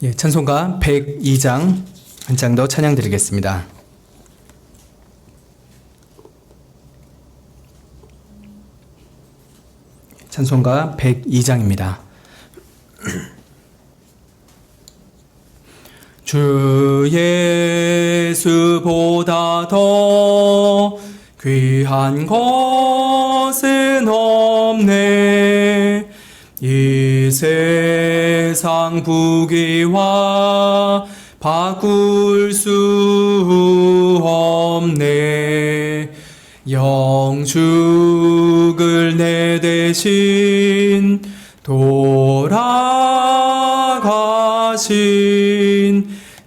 예, 찬송가 102장 한 장 더 찬양 드리겠습니다. 찬송가 102장입니다. 주 예수보다 더 귀한 것은 없네. 이 세상 부귀와 바꿀 수 없네. 영축을 내 대신 돌아가신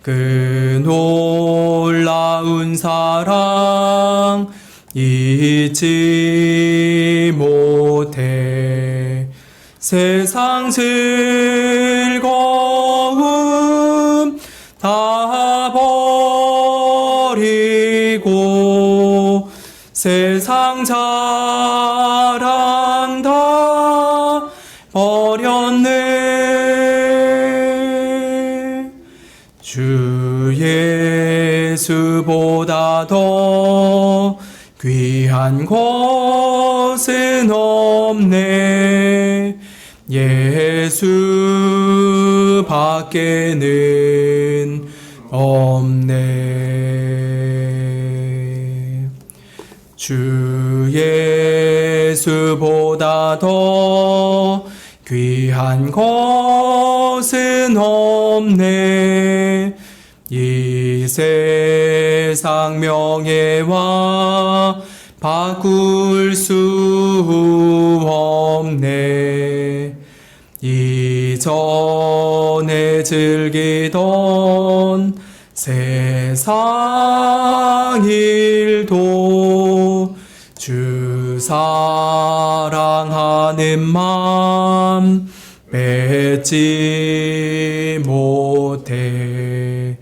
그 놀라운 사랑 잊지 못해. 세상 즐거움 다 버리고 세상 자랑 다 버렸네. 주 예수보다 더 귀한 것은 없네. 예수 밖에는 없네. 주 예수보다 더 귀한 것은 없네. 이 세상 명예와 바꿀 수 없네. 이전에 즐기던 세상 일도 주 사랑하는 맘 맺지 못해.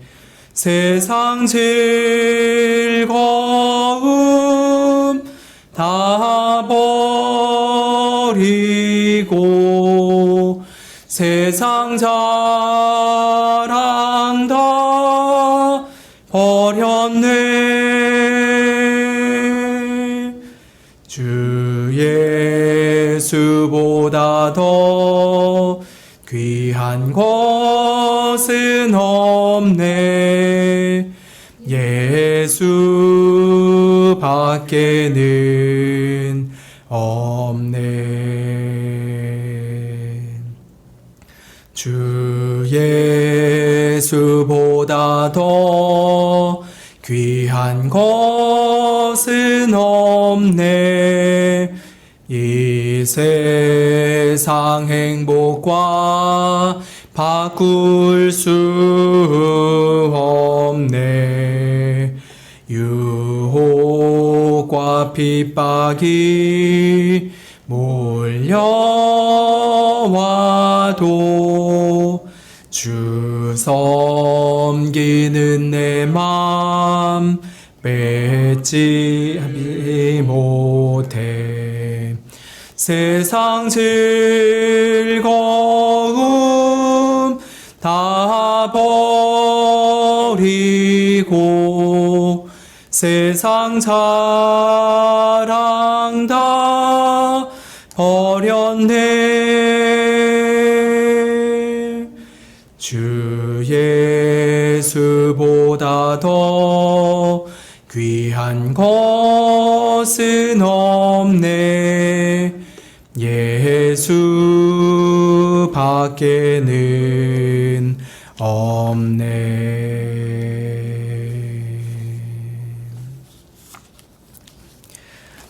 세상 즐거움 다 버리고 세상 자랑 다 버렸네. 주 예수보다 더 귀한 것은 없네. 예수 밖에는 없네. 주 예수보다 더 귀한 것은 없네. 이 세상 행복과 바꿀 수 없네. 유혹과 핍박이 몰려와도 주 섬기는 내 맘 뺏지 못해. 세상 즐거움 다 버리고 세상 자랑 다 버렸네. 주 예수보다 더 귀한 것은 없네. 예수 밖에는 없네.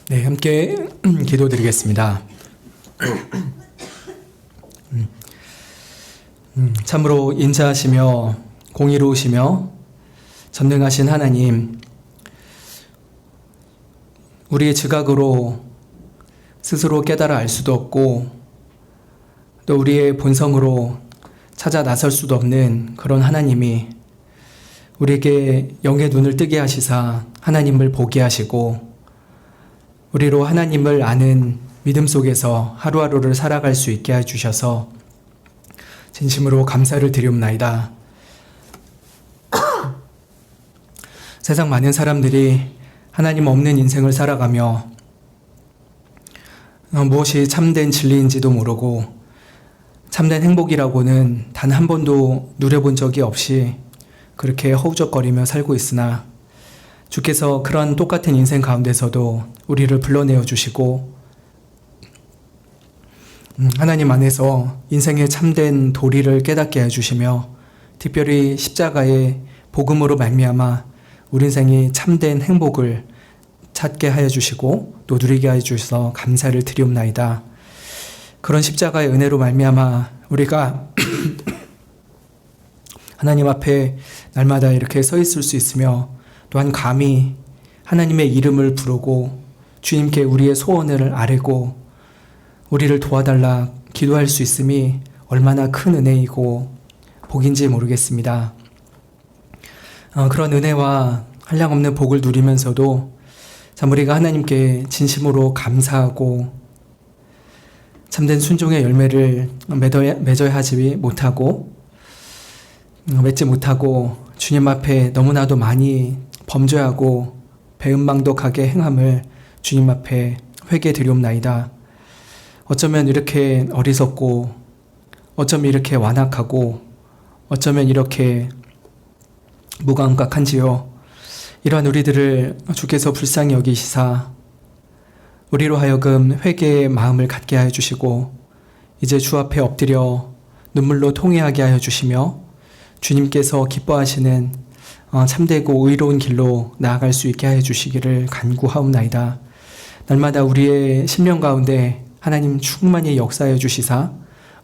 네, 함께 기도드리겠습니다. 참으로 인자하시며 공의로우시며 전능하신 하나님, 우리의 지각으로 스스로 깨달아 알 수도 없고 또 우리의 본성으로 찾아 나설 수도 없는 그런 하나님이 우리에게 영의 눈을 뜨게 하시사 하나님을 보게 하시고 우리로 하나님을 아는 믿음 속에서 하루하루를 살아갈 수 있게 해주셔서 진심으로 감사를 드리옵나이다. 세상 많은 사람들이 하나님 없는 인생을 살아가며 무엇이 참된 진리인지도 모르고 참된 행복이라고는 단 한 번도 누려본 적이 없이 그렇게 허우적거리며 살고 있으나 주께서 그런 똑같은 인생 가운데서도 우리를 불러내어 주시고 하나님 안에서 인생의 참된 도리를 깨닫게 해주시며 특별히 십자가의 복음으로 말미암아 우리 인생이 참된 행복을 찾게 하여 주시고 또 누리게 하여 주셔서 감사를 드리옵나이다. 그런 십자가의 은혜로 말미암아 우리가 하나님 앞에 날마다 이렇게 서 있을 수 있으며 또한 감히 하나님의 이름을 부르고 주님께 우리의 소원을 아뢰고 우리를 도와달라 기도할 수 있음이 얼마나 큰 은혜이고 복인지 모르겠습니다. 그런 은혜와 한량없는 복을 누리면서도 참 우리가 하나님께 진심으로 감사하고 참된 순종의 열매를 맺어야 하지 못하고 맺지 못하고 주님 앞에 너무나도 많이 범죄하고 배은망덕하게 행함을 주님 앞에 회개드리옵나이다. 어쩌면 이렇게 어리석고 어쩌면 이렇게 완악하고 어쩌면 이렇게 무감각한지요. 이러한 우리들을 주께서 불쌍히 여기시사 우리로 하여금 회개의 마음을 갖게 하여 주시고 이제 주 앞에 엎드려 눈물로 통회하게 하여 주시며 주님께서 기뻐하시는 참되고 의로운 길로 나아갈 수 있게 하여 주시기를 간구하옵나이다. 날마다 우리의 심령 가운데 하나님 충만히 역사하여 주시사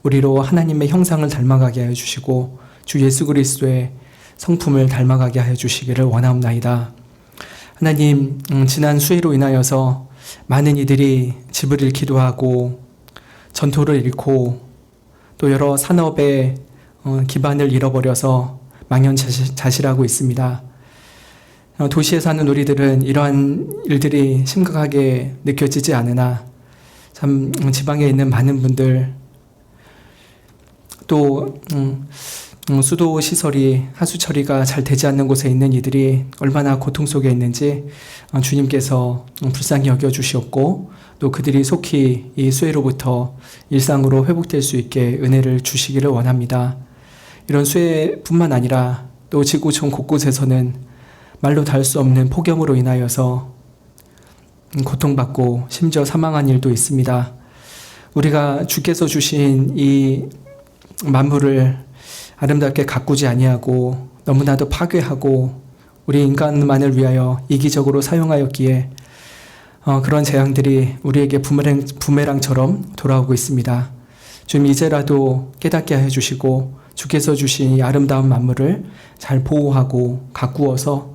우리로 하나님의 형상을 닮아가게 하여 주시고 주 예수 그리스도의 성품을 닮아가게 하여 주시기를 원하옵나이다. 하나님, 지난 수해로 인하여서 많은 이들이 집을 잃기도 하고 전토를 잃고 또 여러 산업의 기반을 잃어버려서 망연자실하고 있습니다. 도시에 사는 우리들은 이러한 일들이 심각하게 느껴지지 않으나 참 지방에 있는 많은 분들 또 수도 시설이 하수 처리가 잘 되지 않는 곳에 있는 이들이 얼마나 고통 속에 있는지 주님께서 불쌍히 여겨 주시옵고 또 그들이 속히 이 수해로부터 일상으로 회복될 수 있게 은혜를 주시기를 원합니다. 이런 수해뿐만 아니라 또 지구촌 곳곳에서는 말로 닿을 수 없는 폭염으로 인하여서 고통받고 심지어 사망한 일도 있습니다. 우리가 주께서 주신 이 만물을 아름답게 가꾸지 아니하고 너무나도 파괴하고 우리 인간만을 위하여 이기적으로 사용하였기에 그런 재앙들이 우리에게 부메랑처럼 돌아오고 있습니다. 주님 이제라도 깨닫게 하여 주시고 주께서 주신 이 아름다운 만물을 잘 보호하고 가꾸어서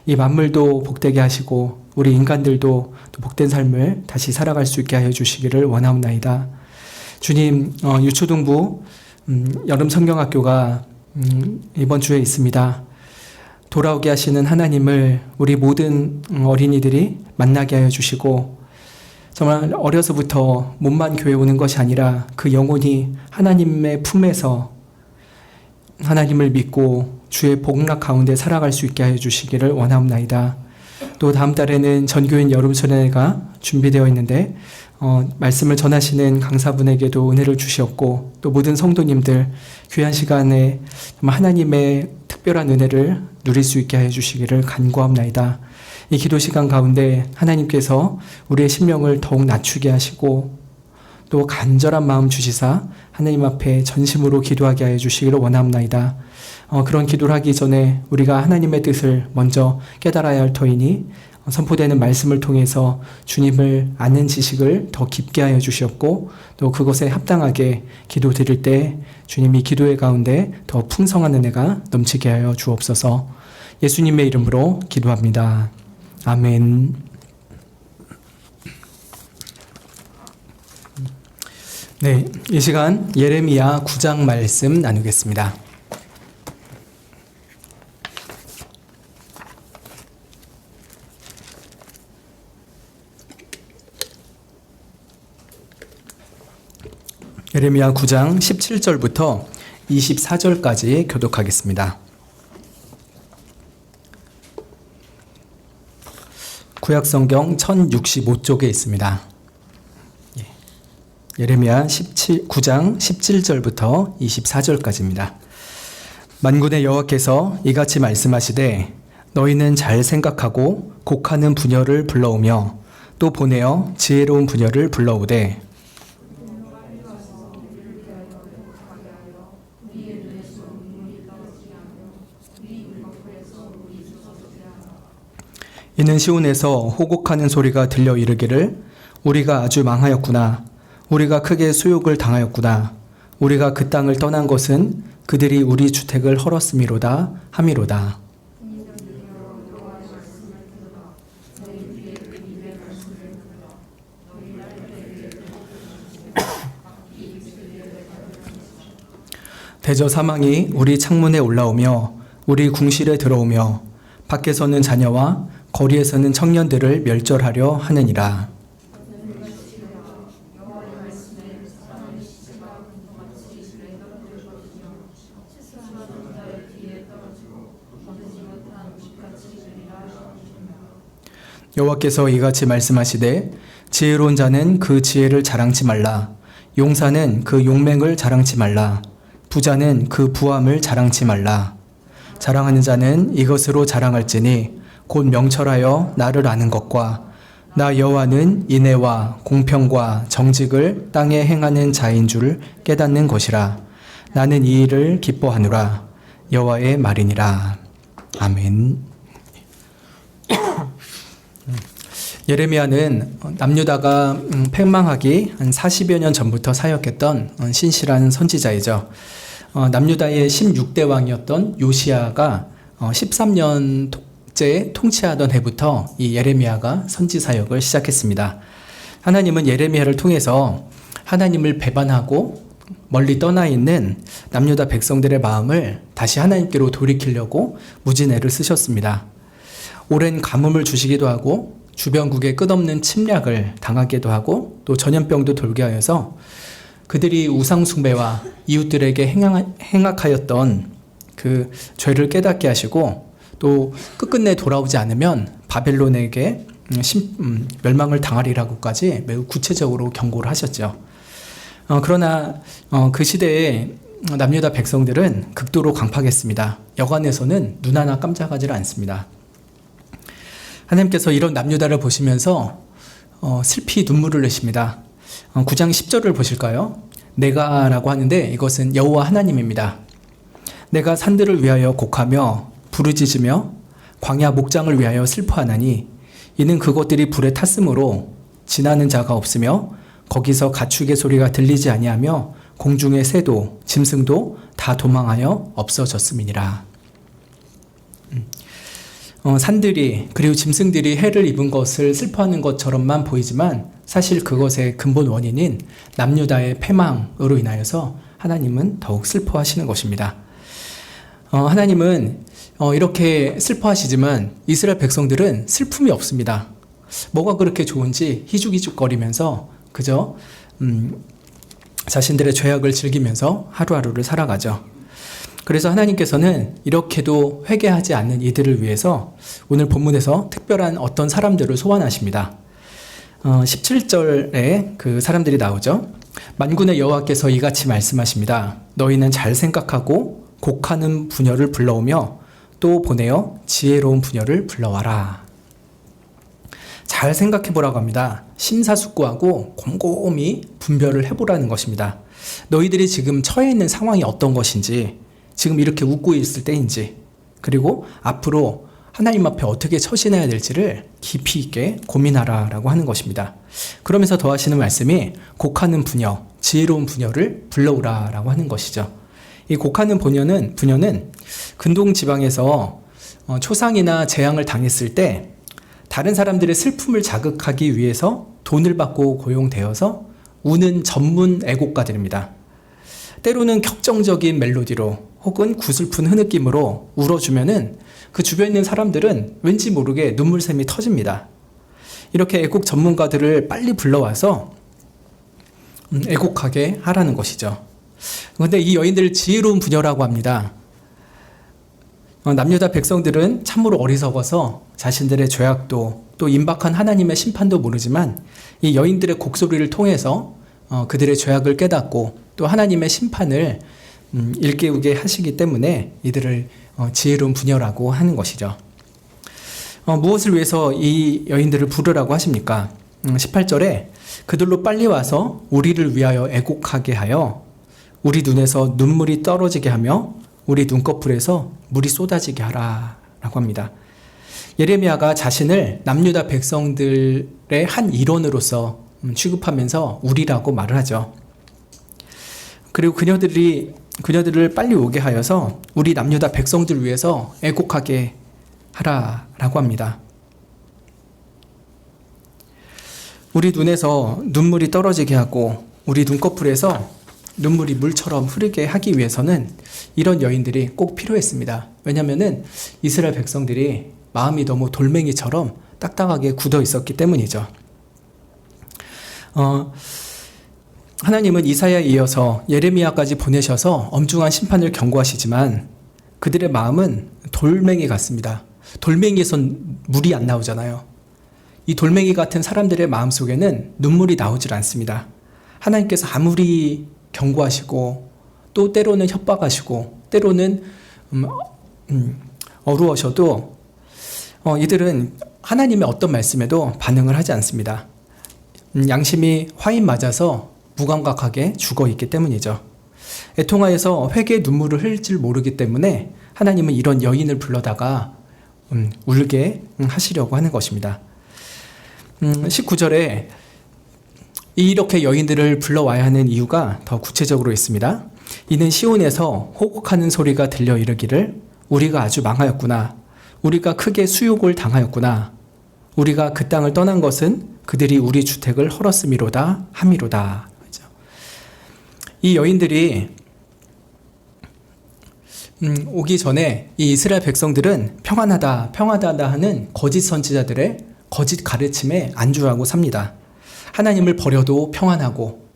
이 만물도 복되게 하시고 우리 인간들도 또 복된 삶을 다시 살아갈 수 있게 하여 주시기를 원하옵나이다. 주님, 유초등부 여름 성경학교가 이번 주에 있습니다. 돌아오게 하시는 하나님을 우리 모든 어린이들이 만나게 하여 주시고 정말 어려서부터 몸만 교회 오는 것이 아니라 그 영혼이 하나님의 품에서 하나님을 믿고 주의 복락 가운데 살아갈 수 있게 하여 주시기를 원하옵나이다. 또 다음 달에는 전교인 여름수련회가 준비되어 있는데 말씀을 전하시는 강사분에게도 은혜를 주시었고 또 모든 성도님들 귀한 시간에 하나님의 특별한 은혜를 누릴 수 있게 해주시기를 간구합나이다. 이 기도 시간 가운데 하나님께서 우리의 심령을 더욱 낮추게 하시고 또 간절한 마음 주시사 하나님 앞에 전심으로 기도하게 하여 주시기를 원합나이다. 그런 기도를 하기 전에 우리가 하나님의 뜻을 먼저 깨달아야 할 터이니 선포되는 말씀을 통해서 주님을 아는 지식을 더 깊게 하여 주시옵고 또 그것에 합당하게 기도 드릴 때 주님이 기도의 가운데 더 풍성한 은혜가 넘치게 하여 주옵소서. 예수님의 이름으로 기도합니다. 아멘. 네, 이 시간 예레미야 9장 말씀 나누겠습니다. 예레미야 9장 17절부터 24절까지 교독하겠습니다. 구약성경 1065쪽에 있습니다. 예레미야 9장 17절부터 24절까지입니다. 만군의 여호와께서 이같이 말씀하시되 너희는 잘 생각하고 곡하는 부녀를 불러오며 또 보내어 지혜로운 부녀를 불러오되 이는 시온에서 호곡하는 소리가 들려 이르기를 우리가 아주 망하였구나. 우리가 크게 수욕을 당하였구나. 우리가 그 땅을 떠난 것은 그들이 우리 주택을 헐었음이로다 함이로다. 대저 사망이 우리 창문에 올라오며 우리 궁실에 들어오며 밖에서는 자녀와 거리에서는 청년들을 멸절하려 하느니라. 여호와께서 이같이 말씀하시되 지혜로운 자는 그 지혜를 자랑치 말라. 용사는 그 용맹을 자랑치 말라. 부자는 그 부함을 자랑치 말라. 자랑하는 자는 이것으로 자랑할지니 곧 명철하여 나를 아는 것과 나 여호와는 인애와 공평과 정직을 땅에 행하는 자인 줄 깨닫는 것이라. 나는 이 일을 기뻐하노라. 여호와의 말이니라. 아멘. 예레미야는 남유다가 패망하기 한 40여 년 전부터 사역했던 신실한 선지자이죠. 남유다의 16대 왕이었던 요시야가 13년째 통치하던 해부터 이 예레미야가 선지 사역을 시작했습니다. 하나님은 예레미야를 통해서 하나님을 배반하고 멀리 떠나 있는 남유다 백성들의 마음을 다시 하나님께로 돌이키려고 무진애를 쓰셨습니다. 오랜 가뭄을 주시기도 하고 주변국의 끝없는 침략을 당하기도 하고 또 전염병도 돌게 하여서 그들이 우상숭배와 이웃들에게 행악하였던 그 죄를 깨닫게 하시고 또 끝끝내 돌아오지 않으면 바벨론에게 멸망을 당하리라고까지 매우 구체적으로 경고를 하셨죠. 그러나 그 시대에 남유다 백성들은 극도로 강팍했습니다. 여관에서는 눈 하나 깜짝하지 않습니다. 하나님께서 이런 남유다를 보시면서 슬피 눈물을 내십니다. 9장 10절을 보실까요? 내가라고 하는데 이것은 여호와 하나님입니다. 내가 산들을 위하여 곡하며 부르짖으며 광야 목장을 위하여 슬퍼하나니 이는 그것들이 불에 탔으므로 지나는 자가 없으며 거기서 가축의 소리가 들리지 아니하며 공중의 새도 짐승도 다 도망하여 없어졌음이니라. 산들이 그리고 짐승들이 해를 입은 것을 슬퍼하는 것처럼만 보이지만 사실 그것의 근본 원인인 남유다의 패망으로 인하여서 하나님은 더욱 슬퍼하시는 것입니다. 하나님은 이렇게 슬퍼하시지만 이스라엘 백성들은 슬픔이 없습니다. 뭐가 그렇게 좋은지 희죽희죽거리면서 그저 자신들의 죄악을 즐기면서 하루하루를 살아가죠. 그래서 하나님께서는 이렇게도 회개하지 않는 이들을 위해서 오늘 본문에서 특별한 어떤 사람들을 소환하십니다. 17절에 그 사람들이 나오죠. 만군의 여호와께서 이같이 말씀하십니다. 너희는 잘 생각하고 곡하는 부녀를 불러오며 또 보내어 지혜로운 부녀를 불러와라. 잘 생각해보라고 합니다. 심사숙고하고 곰곰이 분별을 해보라는 것입니다. 너희들이 지금 처해 있는 상황이 어떤 것인지, 지금 이렇게 웃고 있을 때인지, 그리고 앞으로 하나님 앞에 어떻게 처신해야 될지를 깊이 있게 고민하라라고 하는 것입니다. 그러면서 더 하시는 말씀이 곡하는 부녀, 지혜로운 부녀를 불러오라라고 하는 것이죠. 이 곡하는 부녀는 근동 지방에서 초상이나 재앙을 당했을 때 다른 사람들의 슬픔을 자극하기 위해서 돈을 받고 고용되어서 우는 전문 애곡가들입니다. 때로는 격정적인 멜로디로 혹은 구슬픈 흐느낌으로 울어주면은 그 주변에 있는 사람들은 왠지 모르게 눈물샘이 터집니다. 이렇게 애곡 전문가들을 빨리 불러와서 애곡하게 하라는 것이죠. 그런데 이 여인들을 지혜로운 부녀라고 합니다. 남유다 백성들은 참으로 어리석어서 자신들의 죄악도 또 임박한 하나님의 심판도 모르지만 이 여인들의 곡소리를 통해서 그들의 죄악을 깨닫고 또 하나님의 심판을 일깨우게 하시기 때문에 이들을 지혜로운 부녀라고 하는 것이죠. 무엇을 위해서 이 여인들을 부르라고 하십니까? 18절에 그들로 빨리 와서 우리를 위하여 애곡하게 하여 우리 눈에서 눈물이 떨어지게 하며 우리 눈꺼풀에서 물이 쏟아지게 하라 라고 합니다. 예레미야가 자신을 남유다 백성들의 한 일원으로서 취급하면서 우리라고 말을 하죠. 그리고 그녀들을 빨리 오게 하여서 우리 남유다 백성들 위해서 애곡하게 하라라고 합니다. 우리 눈에서 눈물이 떨어지게 하고 우리 눈꺼풀에서 눈물이 물처럼 흐르게 하기 위해서는 이런 여인들이 꼭 필요했습니다. 왜냐하면 이스라엘 백성들이 마음이 너무 돌멩이처럼 딱딱하게 굳어 있었기 때문이죠. 하나님은 이사야에 이어서 예레미야까지 보내셔서 엄중한 심판을 경고하시지만 그들의 마음은 돌멩이 같습니다. 돌멩이에선 물이 안 나오잖아요. 이 돌멩이 같은 사람들의 마음속에는 눈물이 나오질 않습니다. 하나님께서 아무리 경고하시고 또 때로는 협박하시고 때로는 어루어셔도 이들은 하나님의 어떤 말씀에도 반응을 하지 않습니다. 양심이 화인 맞아서 무감각하게 죽어있기 때문이죠. 애통하여서 회개의 눈물을 흘릴 줄 모르기 때문에 하나님은 이런 여인을 불러다가 울게 하시려고 하는 것입니다. 19절에 이렇게 여인들을 불러와야 하는 이유가 더 구체적으로 있습니다. 이는 시온에서 호곡하는 소리가 들려 이르기를 우리가 아주 망하였구나. 우리가 크게 수욕을 당하였구나. 우리가 그 땅을 떠난 것은 그들이 우리 주택을 헐었음이로다 함이로다. 이 여인들이 오기 전에 이 이스라엘 백성들은 평안하다 하는 거짓 선지자들의 거짓 가르침에 안주하고 삽니다. 하나님을 버려도 평안하고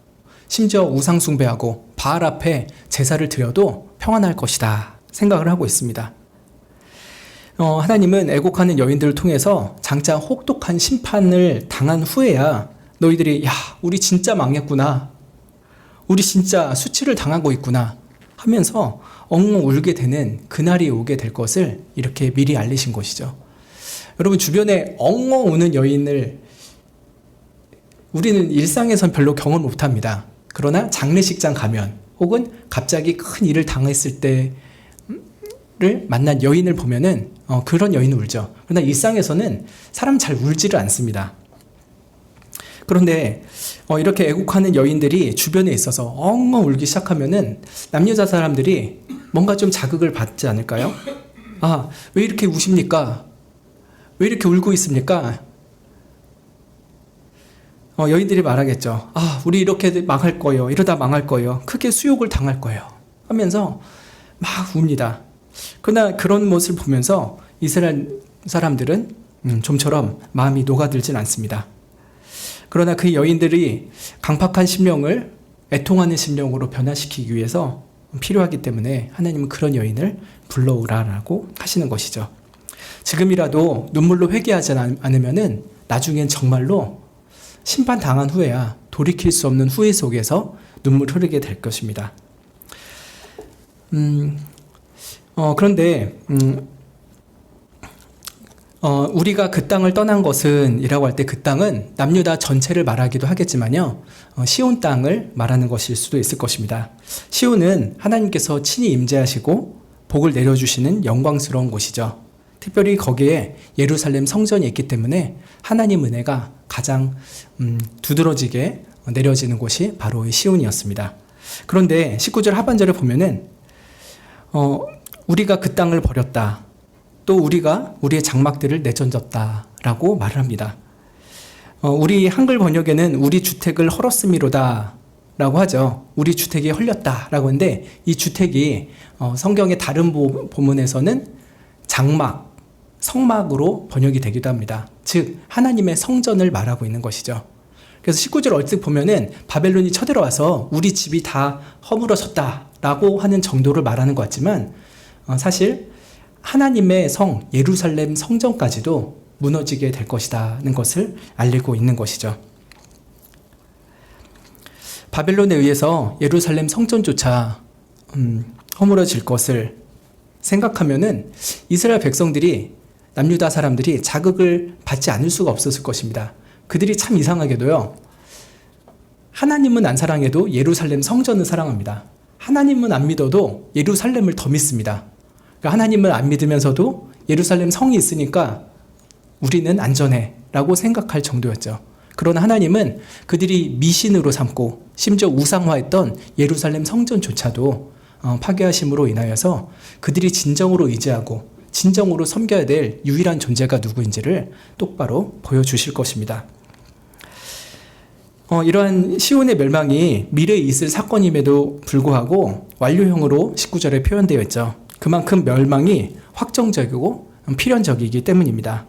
심지어 우상 숭배하고 바알 앞에 제사를 드려도 평안할 것이다 생각을 하고 있습니다. 하나님은 애곡하는 여인들을 통해서 장차 혹독한 심판을 당한 후에야 너희들이 우리 진짜 망했구나, 우리 진짜 수치를 당하고 있구나 하면서 엉엉 울게 되는 그날이 오게 될 것을 이렇게 미리 알리신 것이죠. 여러분, 주변에 엉엉 우는 여인을 우리는 일상에선 별로 경험 못합니다. 그러나 장례식장 가면 혹은 갑자기 큰 일을 당했을 때를 만난 여인을 보면은 그런 여인은 울죠. 그러나 일상에서는 사람 잘 울지를 않습니다. 그런데 이렇게 애국하는 여인들이 주변에 있어서 엉엉 울기 시작하면은 남여자 사람들이 뭔가 좀 자극을 받지 않을까요? 왜 이렇게 우십니까? 왜 이렇게 울고 있습니까? 여인들이 말하겠죠. 우리 이렇게 망할 거예요. 이러다 망할 거예요. 크게 수욕을 당할 거예요. 하면서 막 웁니다. 그러나 그런 모습을 보면서 이스라엘 사람들은 좀처럼 마음이 녹아들진 않습니다. 그러나 그 여인들이 강팍한 심령을 애통하는 심령으로 변화시키기 위해서 필요하기 때문에 하나님은 그런 여인을 불러오라라고 하시는 것이죠. 지금이라도 눈물로 회개하지 않으면은 나중엔 정말로 심판 당한 후에야 돌이킬 수 없는 후회 속에서 눈물 흐르게 될 것입니다. 그런데 우리가 그 땅을 떠난 것은 이라고 할 때 그 땅은 남유다 전체를 말하기도 하겠지만요, 시온 땅을 말하는 것일 수도 있을 것입니다. 시온은 하나님께서 친히 임재하시고 복을 내려주시는 영광스러운 곳이죠. 특별히 거기에 예루살렘 성전이 있기 때문에 하나님 은혜가 가장 두드러지게 내려지는 곳이 바로 이 시온이었습니다. 그런데 19절 하반절에 보면은 우리가 그 땅을 버렸다, 또 우리가 우리의 장막들을 내던졌다라고 말을 합니다. 우리 한글 번역에는 우리 주택을 헐었음이로다 라고 하죠. 우리 주택이 헐렸다라고 하는데 이 주택이 성경의 다른 본문에서는 장막, 성막으로 번역이 되기도 합니다. 즉 하나님의 성전을 말하고 있는 것이죠. 그래서 19절 얼핏 보면은 바벨론이 쳐들어와서 우리 집이 다 허물어졌다라고 하는 정도를 말하는 것 같지만 사실 하나님의 성 예루살렘 성전까지도 무너지게 될 것이라는 것을 알리고 있는 것이죠. 바벨론에 의해서 예루살렘 성전조차 허물어질 것을 생각하면은 이스라엘 백성들이 남유다 사람들이 자극을 받지 않을 수가 없었을 것입니다. 그들이 참 이상하게도요, 하나님은 안 사랑해도 예루살렘 성전을 사랑합니다. 하나님은 안 믿어도 예루살렘을 더 믿습니다. 그러니까 하나님을 안 믿으면서도 예루살렘 성이 있으니까 우리는 안전해 라고 생각할 정도였죠. 그러나 하나님은 그들이 미신으로 삼고 심지어 우상화했던 예루살렘 성전조차도 파괴하심으로 인하여서 그들이 진정으로 의지하고 진정으로 섬겨야 될 유일한 존재가 누구인지를 똑바로 보여주실 것입니다. 이러한 시온의 멸망이 미래에 있을 사건임에도 불구하고 완료형으로 19절에 표현되어 있죠. 그만큼 멸망이 확정적이고 필연적이기 때문입니다.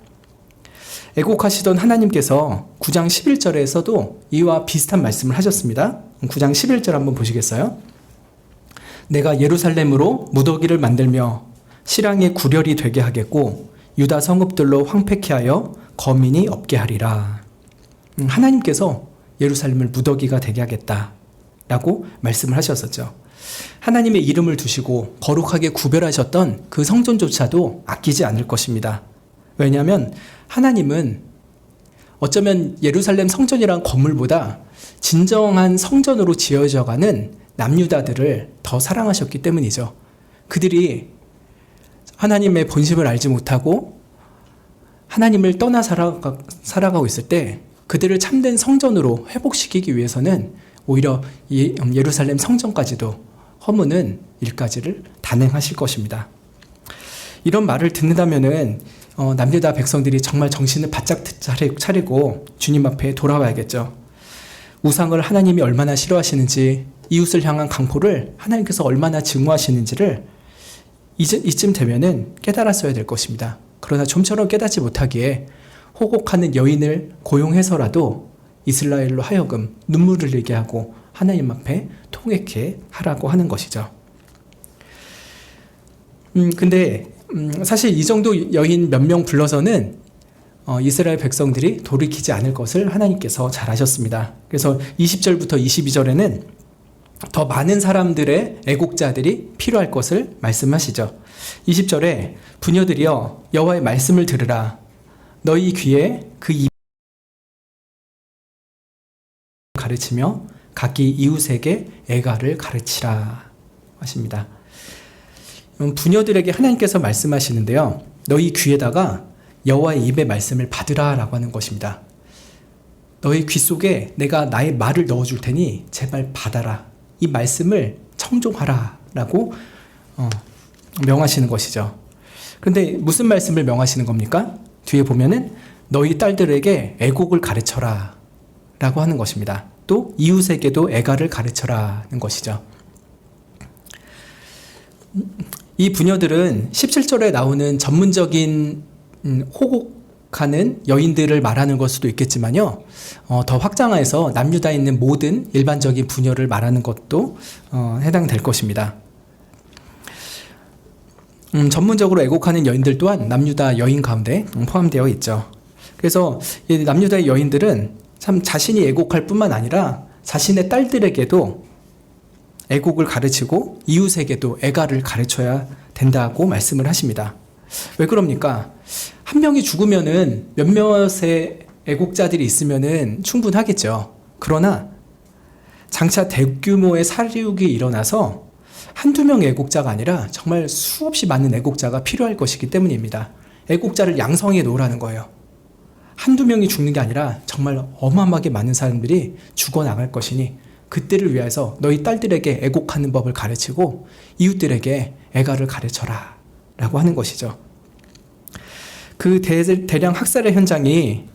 애곡하시던 하나님께서 9장 11절에서도 이와 비슷한 말씀을 하셨습니다. 9장 11절 한번 보시겠어요? 내가 예루살렘으로 무더기를 만들며 실랑의 구렬이 되게 하겠고 유다 성읍들로 황폐케 하여 거민이 없게 하리라. 하나님께서 예루살렘을 무더기가 되게 하겠다라고 말씀을 하셨었죠. 하나님의 이름을 두시고 거룩하게 구별하셨던 그 성전조차도 아끼지 않을 것입니다. 왜냐하면 하나님은 어쩌면 예루살렘 성전이란 건물보다 진정한 성전으로 지어져가는 남유다들을 더 사랑하셨기 때문이죠. 그들이 하나님의 본심을 알지 못하고 하나님을 떠나 살아가고 있을 때 그들을 참된 성전으로 회복시키기 위해서는 오히려 예루살렘 성전까지도 허무는 일까지를 단행하실 것입니다. 이런 말을 듣는다면은 남유다 백성들이 정말 정신을 바짝 차리고 주님 앞에 돌아와야겠죠. 우상을 하나님이 얼마나 싫어하시는지, 이웃을 향한 강포를 하나님께서 얼마나 증오하시는지를 이쯤 되면은 깨달았어야 될 것입니다. 그러나 좀처럼 깨닫지 못하기에 호곡하는 여인을 고용해서라도 이스라엘로 하여금 눈물을 흘리게 하고 하나님 앞에 통곡해 하라고 하는 것이죠. 근데 사실 이 정도 여인 몇 명 불러서는 이스라엘 백성들이 돌이키지 않을 것을 하나님께서 잘 아셨습니다. 그래서 20절부터 22절에는 더 많은 사람들의 애곡자들이 필요할 것을 말씀하시죠. 20절에 부녀들이여 여호와의 말씀을 들으라. 너희 귀에 그 입 가르치며 각기 이웃에게 애가를 가르치라 하십니다. 부녀들에게 하나님께서 말씀하시는데요. 너희 귀에다가 여호와의 입의 말씀을 받으라 라고 하는 것입니다. 너희 귀 속에 내가 나의 말을 넣어줄 테니 제발 받아라. 이 말씀을 청종하라 라고 명하시는 것이죠. 그런데 무슨 말씀을 명하시는 겁니까? 뒤에 보면은 너희 딸들에게 애곡을 가르쳐라 라고 하는 것입니다. 또 이웃에게도 애가를 가르쳐라는 것이죠. 이 부녀들은 17절에 나오는 전문적인 호곡하는 여인들을 말하는 걸 수도 있겠지만요. 더 확장해서 남유다에 있는 모든 일반적인 부녀를 말하는 것도 해당될 것입니다. 전문적으로 애곡하는 여인들 또한 남유다 여인 가운데 포함되어 있죠. 그래서 이 남유다의 여인들은 참 자신이 애곡할 뿐만 아니라 자신의 딸들에게도 애곡을 가르치고 이웃에게도 애가를 가르쳐야 된다고 말씀을 하십니다. 왜 그럽니까? 한 명이 죽으면은 몇몇의 애곡자들이 있으면은 충분하겠죠. 그러나 장차 대규모의 살육이 일어나서 한두 명의 애곡자가 아니라 정말 수없이 많은 애곡자가 필요할 것이기 때문입니다. 애곡자를 양성해 놓으라는 거예요. 한두 명이 죽는 게 아니라 정말 어마어마하게 많은 사람들이 죽어나갈 것이니 그때를 위해서 너희 딸들에게 애곡하는 법을 가르치고 이웃들에게 애가를 가르쳐라 라고 하는 것이죠. 그 대량 학살의 현장이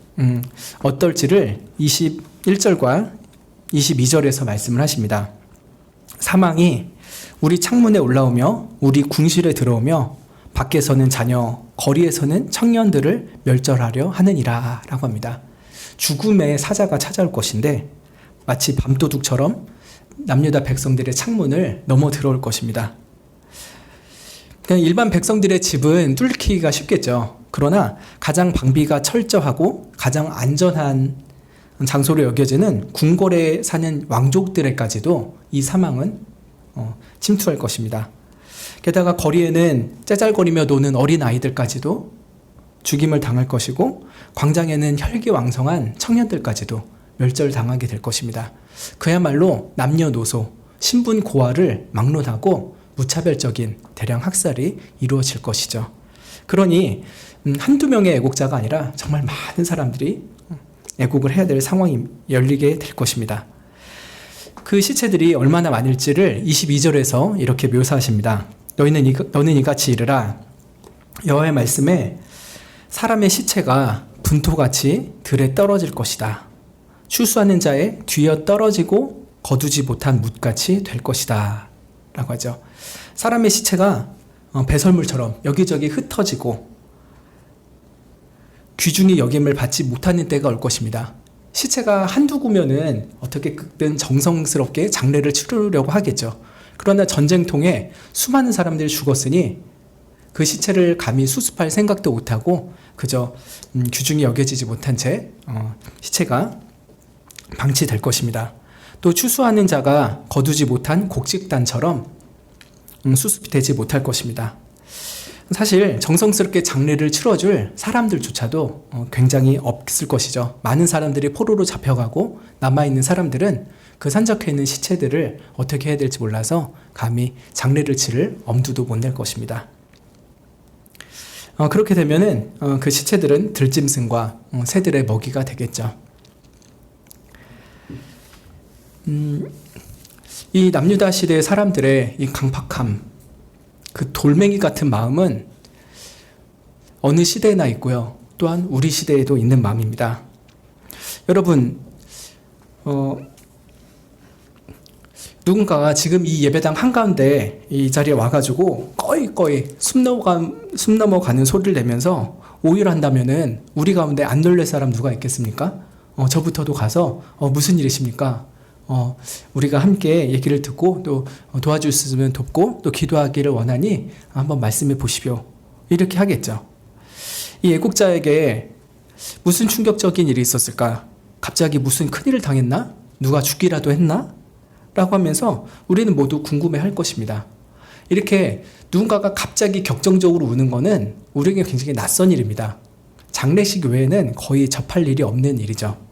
어떨지를 21절과 22절에서 말씀을 하십니다. 사망이 우리 창문에 올라오며 우리 궁실에 들어오며 밖에서는 자녀, 거리에서는 청년들을 멸절하려 하느니라 라고 합니다. 죽음의 사자가 찾아올 것인데 마치 밤도둑처럼 남유다 백성들의 창문을 넘어 들어올 것입니다. 그냥 일반 백성들의 집은 뚫기가 쉽겠죠. 그러나 가장 방비가 철저하고 가장 안전한 장소로 여겨지는 궁궐에 사는 왕족들에까지도 이 사망은 침투할 것입니다. 게다가 거리에는 째잘거리며 노는 어린 아이들까지도 죽임을 당할 것이고 광장에는 혈기왕성한 청년들까지도 멸절당하게 될 것입니다. 그야말로 남녀노소, 신분 고하를 막론하고 무차별적인 대량 학살이 이루어질 것이죠. 그러니 한두 명의 애국자가 아니라 정말 많은 사람들이 애국을 해야 될 상황이 열리게 될 것입니다. 그 시체들이 얼마나 많을지를 22절에서 이렇게 묘사하십니다. 너는 이같이 이르라. 여호와의 말씀에 사람의 시체가 분토같이 들에 떨어질 것이다. 추수하는 자의 뒤어 떨어지고 거두지 못한 뭇같이 될 것이다. 라고 하죠. 사람의 시체가 배설물처럼 여기저기 흩어지고 귀중히 여김을 받지 못하는 때가 올 것입니다. 시체가 한두 구면은 어떻게든 정성스럽게 장례를 치르려고 하겠죠. 그러나 전쟁통에 수많은 사람들이 죽었으니 그 시체를 감히 수습할 생각도 못하고 그저 귀중히 여겨지지 못한 채 시체가 방치될 것입니다. 또 추수하는 자가 거두지 못한 곡식단처럼 수습이 되지 못할 것입니다. 사실 정성스럽게 장례를 치러줄 사람들조차도 굉장히 없을 것이죠. 많은 사람들이 포로로 잡혀가고 남아있는 사람들은 그 산적해 있는 시체들을 어떻게 해야 될지 몰라서 감히 장례를 치를 엄두도 못 낼 것입니다. 그렇게 되면은 그 시체들은 들짐승과 새들의 먹이가 되겠죠. 이 남유다 시대의 사람들의 이 강팍함, 그 돌멩이 같은 마음은 어느 시대에나 있고요. 또한 우리 시대에도 있는 마음입니다. 여러분, 누군가가 지금 이 예배당 한가운데 이 자리에 와가지고 꺼이 숨 넘어가는 소리를 내면서 오히려 한다면은 우리 가운데 안 놀랄 사람 누가 있겠습니까? 저부터도 가서 무슨 일이십니까? 우리가 함께 얘기를 듣고 또 도와줄 수 있으면 돕고 또 기도하기를 원하니 한번 말씀해 보시오. 이렇게 하겠죠. 이 애국자에게 무슨 충격적인 일이 있었을까? 갑자기 무슨 큰일을 당했나? 누가 죽기라도 했나? 라고 하면서 우리는 모두 궁금해 할 것입니다. 이렇게 누군가가 갑자기 격정적으로 우는 것은 우리에게 굉장히 낯선 일입니다. 장례식 외에는 거의 접할 일이 없는 일이죠.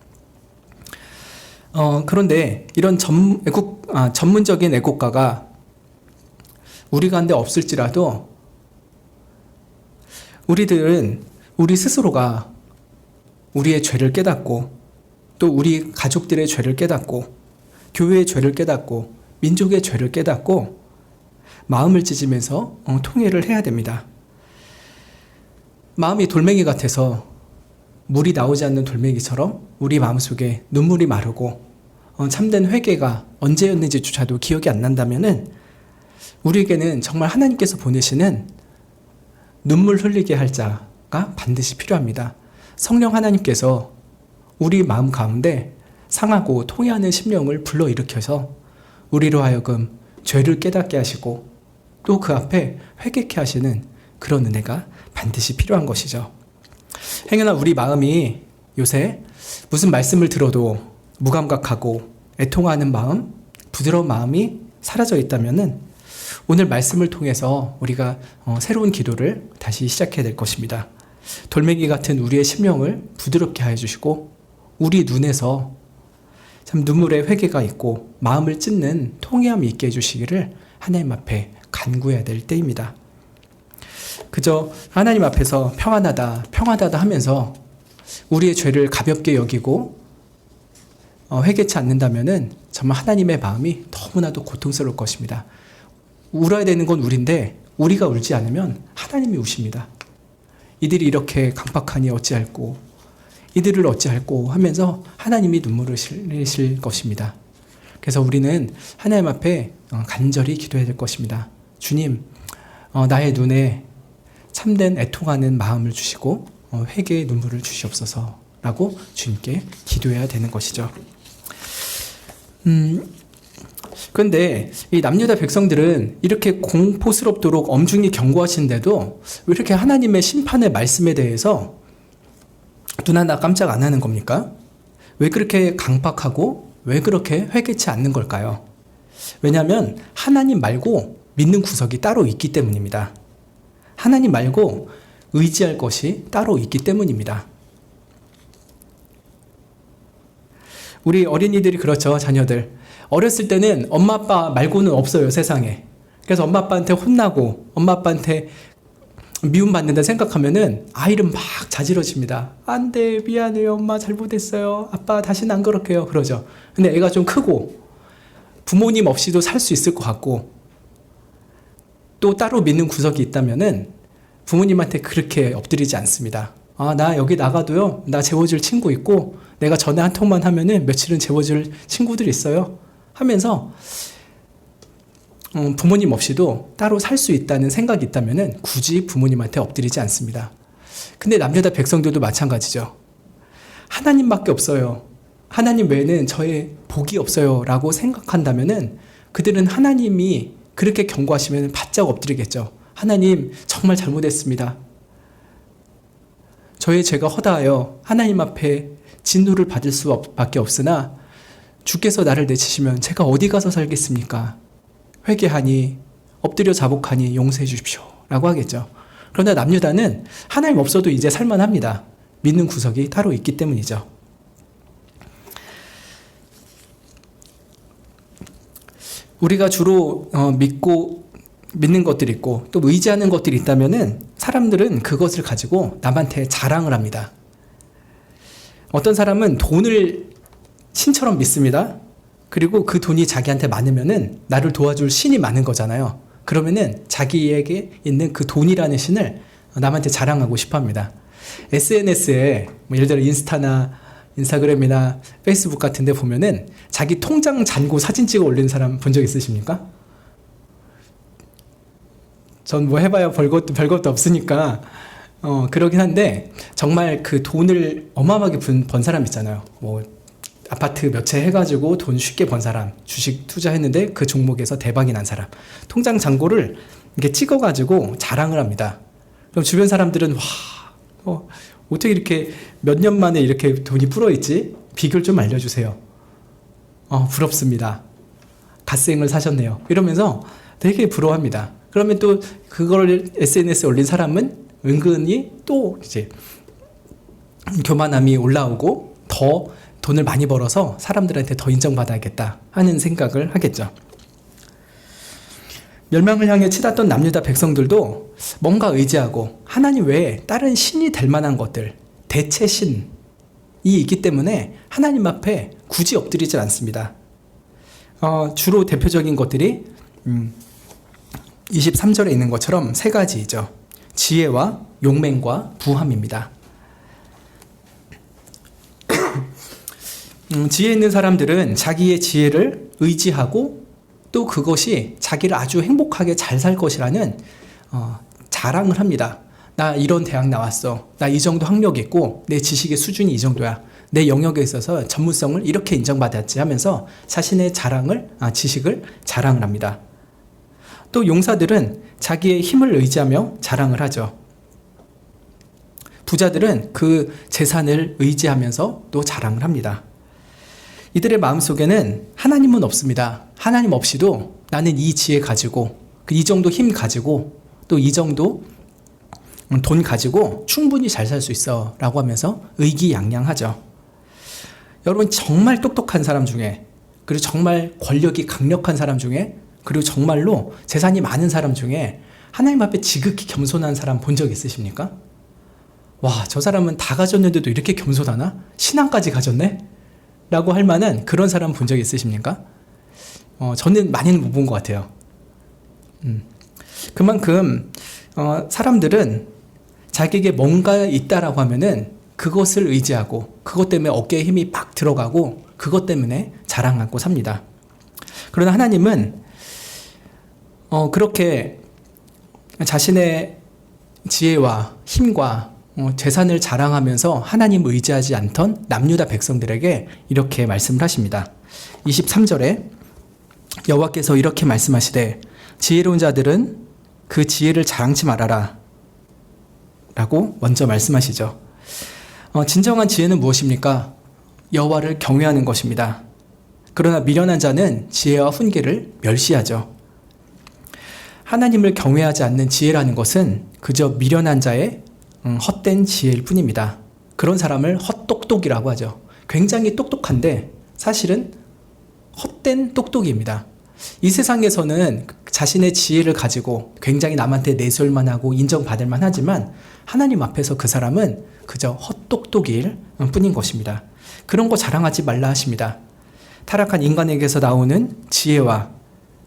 그런데 이런 전문적인 애국가가 우리 가운데 없을지라도 우리들은 우리 스스로가 우리의 죄를 깨닫고 또 우리 가족들의 죄를 깨닫고 교회의 죄를 깨닫고 민족의 죄를 깨닫고 마음을 찢으면서 통회를 해야 됩니다. 마음이 돌멩이 같아서 물이 나오지 않는 돌멩이처럼 우리 마음속에 눈물이 마르고 참된 회개가 언제였는지조차도 기억이 안 난다면은 우리에게는 정말 하나님께서 보내시는 눈물 흘리게 할 자가 반드시 필요합니다. 성령 하나님께서 우리 마음 가운데 상하고 토해하는 심령을 불러일으켜서 우리로 하여금 죄를 깨닫게 하시고 또 그 앞에 회개케 하시는 그런 은혜가 반드시 필요한 것이죠. 행여나 우리 마음이 요새 무슨 말씀을 들어도 무감각하고 애통하는 마음, 부드러운 마음이 사라져 있다면은 오늘 말씀을 통해서 우리가 새로운 기도를 다시 시작해야 될 것입니다. 돌멩이 같은 우리의 심령을 부드럽게 하여 주시고 우리 눈에서 참 눈물의 회개가 있고 마음을 찢는 통회함이 있게 해주시기를 하나님 앞에 간구해야 될 때입니다. 그저 하나님 앞에서 평안하다 하면서 우리의 죄를 가볍게 여기고 회개치 않는다면은 정말 하나님의 마음이 너무나도 고통스러울 것입니다. 울어야 되는 건 우리인데 우리가 울지 않으면 하나님이 우십니다. 이들이 이렇게 강팍하니 어찌할꼬, 이들을 어찌할꼬 하면서 하나님이 눈물을 흘리실 것입니다. 그래서 우리는 하나님 앞에 간절히 기도해야 될 것입니다. 주님, 나의 눈에 참된 애통하는 마음을 주시고 회개의 눈물을 주시옵소서. 라고 주님께 기도해야 되는 것이죠. 그런데 이 남유다 백성들은 이렇게 공포스럽도록 엄중히 경고하시는데도 왜 이렇게 하나님의 심판의 말씀에 대해서 눈 하나 깜짝 안 하는 겁니까? 왜 그렇게 강박하고 왜 그렇게 회개치 않는 걸까요? 왜냐하면 하나님 말고 믿는 구석이 따로 있기 때문입니다. 하나님 말고 의지할 것이 따로 있기 때문입니다. 우리 어린이들이 그렇죠. 자녀들 어렸을 때는 엄마 아빠 말고는 없어요, 세상에. 그래서 엄마 아빠한테 혼나고 엄마 아빠한테 미움받는다 생각하면은 아이는 막 자지러집니다. 안 돼, 미안해요, 엄마 잘못했어요, 아빠 다시는 안 그럴게요, 그러죠. 근데 애가 좀 크고 부모님 없이도 살 수 있을 것 같고 또 따로 믿는 구석이 있다면은 부모님한테 그렇게 엎드리지 않습니다. 아, 나 여기 나가도요, 나 재워줄 친구 있고 내가 전화 한 통만 하면은 며칠은 재워줄 친구들이 있어요 하면서 부모님 없이도 따로 살 수 있다는 생각이 있다면은 굳이 부모님한테 엎드리지 않습니다. 근데 남유다 백성들도 마찬가지죠. 하나님밖에 없어요, 하나님 외에는 저의 복이 없어요 라고 생각한다면은 그들은 하나님이 그렇게 경고하시면 바짝 엎드리겠죠. 하나님, 정말 잘못했습니다. 저의 죄가 허다하여 하나님 앞에 진노를 받을 수밖에 없으나 주께서 나를 내치시면 제가 어디 가서 살겠습니까? 회개하니 엎드려 자복하니 용서해 주십시오 라고 하겠죠. 그러나 남유다는 하나님 없어도 이제 살만합니다. 믿는 구석이 따로 있기 때문이죠. 우리가 주로 믿는 것들이 있고 또 의지하는 것들이 있다면은 사람들은 그것을 가지고 남한테 자랑을 합니다. 어떤 사람은 돈을 신처럼 믿습니다. 그리고 그 돈이 자기한테 많으면은 나를 도와줄 신이 많은 거잖아요. 그러면은 자기에게 있는 그 돈이라는 신을 남한테 자랑하고 싶어 합니다. SNS에 예를 들어 인스타그램이나 페이스북 같은 데 보면은 자기 통장 잔고 사진 찍어 올리는 사람 본 적 있으십니까? 전 뭐 해봐야 별것도 없으니까 그러긴 한데 정말 그 돈을 어마어마하게 번 사람 있잖아요. 뭐 아파트 몇 채 해가지고 돈 쉽게 번 사람, 주식 투자했는데 그 종목에서 대박이 난 사람, 통장 잔고를 이렇게 찍어가지고 자랑을 합니다. 그럼 주변 사람들은 와, 어떻게 이렇게 몇 년 만에 이렇게 돈이 불어있지? 비결 좀 알려주세요. 부럽습니다. 갓생을 사셨네요. 이러면서 되게 부러워합니다. 그러면 또 그걸 SNS에 올린 사람은 은근히 또 이제 교만함이 올라오고 더 돈을 많이 벌어서 사람들한테 더 인정받아야겠다 하는 생각을 하겠죠. 멸망을 향해 치닫던 남유다 백성들도 뭔가 의지하고 하나님 외에 다른 신이 될 만한 것들, 대체 신이 있기 때문에 하나님 앞에 굳이 엎드리질 않습니다. 주로 대표적인 것들이 23절에 있는 것처럼 세 가지이죠. 지혜와 용맹과 부함입니다. 지혜 있는 사람들은 자기의 지혜를 의지하고 또 그것이 자기를 아주 행복하게 잘 살 것이라는 자랑을 합니다. 나 이런 대학 나왔어. 나 이 정도 학력 있고 내 지식의 수준이 이 정도야. 내 영역에 있어서 전문성을 이렇게 인정받았지 하면서 자신의 지식을 자랑을 합니다. 또 용사들은 자기의 힘을 의지하며 자랑을 하죠. 부자들은 그 재산을 의지하면서 또 자랑을 합니다. 이들의 마음속에는 하나님은 없습니다. 하나님 없이도 나는 이 지혜 가지고 이 정도 힘 가지고 또 이 정도 돈 가지고 충분히 잘 살 수 있어 라고 하면서 의기양양하죠. 여러분, 정말 똑똑한 사람 중에, 그리고 정말 권력이 강력한 사람 중에, 그리고 정말로 재산이 많은 사람 중에 하나님 앞에 지극히 겸손한 사람 본 적 있으십니까? 와, 저 사람은 다 가졌는데도 이렇게 겸손하나? 신앙까지 가졌네? 라고 할 만한 그런 사람 본 적 있으십니까? 저는 많이는 못 본 것 같아요. 그만큼 사람들은 자기에게 뭔가 있다라고 하면은 그것을 의지하고 그것 때문에 어깨에 힘이 팍 들어가고 그것 때문에 자랑하고 삽니다. 그러나 하나님은 그렇게 자신의 지혜와 힘과 재산을 자랑하면서 하나님을 의지하지 않던 남유다 백성들에게 이렇게 말씀을 하십니다. 23절에 여호와께서 이렇게 말씀하시되 지혜로운 자들은 그 지혜를 자랑치 말아라 라고 먼저 말씀하시죠. 진정한 지혜는 무엇입니까? 여호와를 경외하는 것입니다. 그러나 미련한 자는 지혜와 훈계를 멸시하죠. 하나님을 경외하지 않는 지혜라는 것은 그저 미련한 자의 헛된 지혜일 뿐입니다. 그런 사람을 헛똑똑이라고 하죠. 굉장히 똑똑한데 사실은 헛된 똑똑입니다. 이 세상에서는 자신의 지혜를 가지고 굉장히 남한테 내세울만 하고 인정받을만 하지만 하나님 앞에서 그 사람은 그저 헛똑똑일 뿐인 것입니다. 그런 거 자랑하지 말라 하십니다. 타락한 인간에게서 나오는 지혜와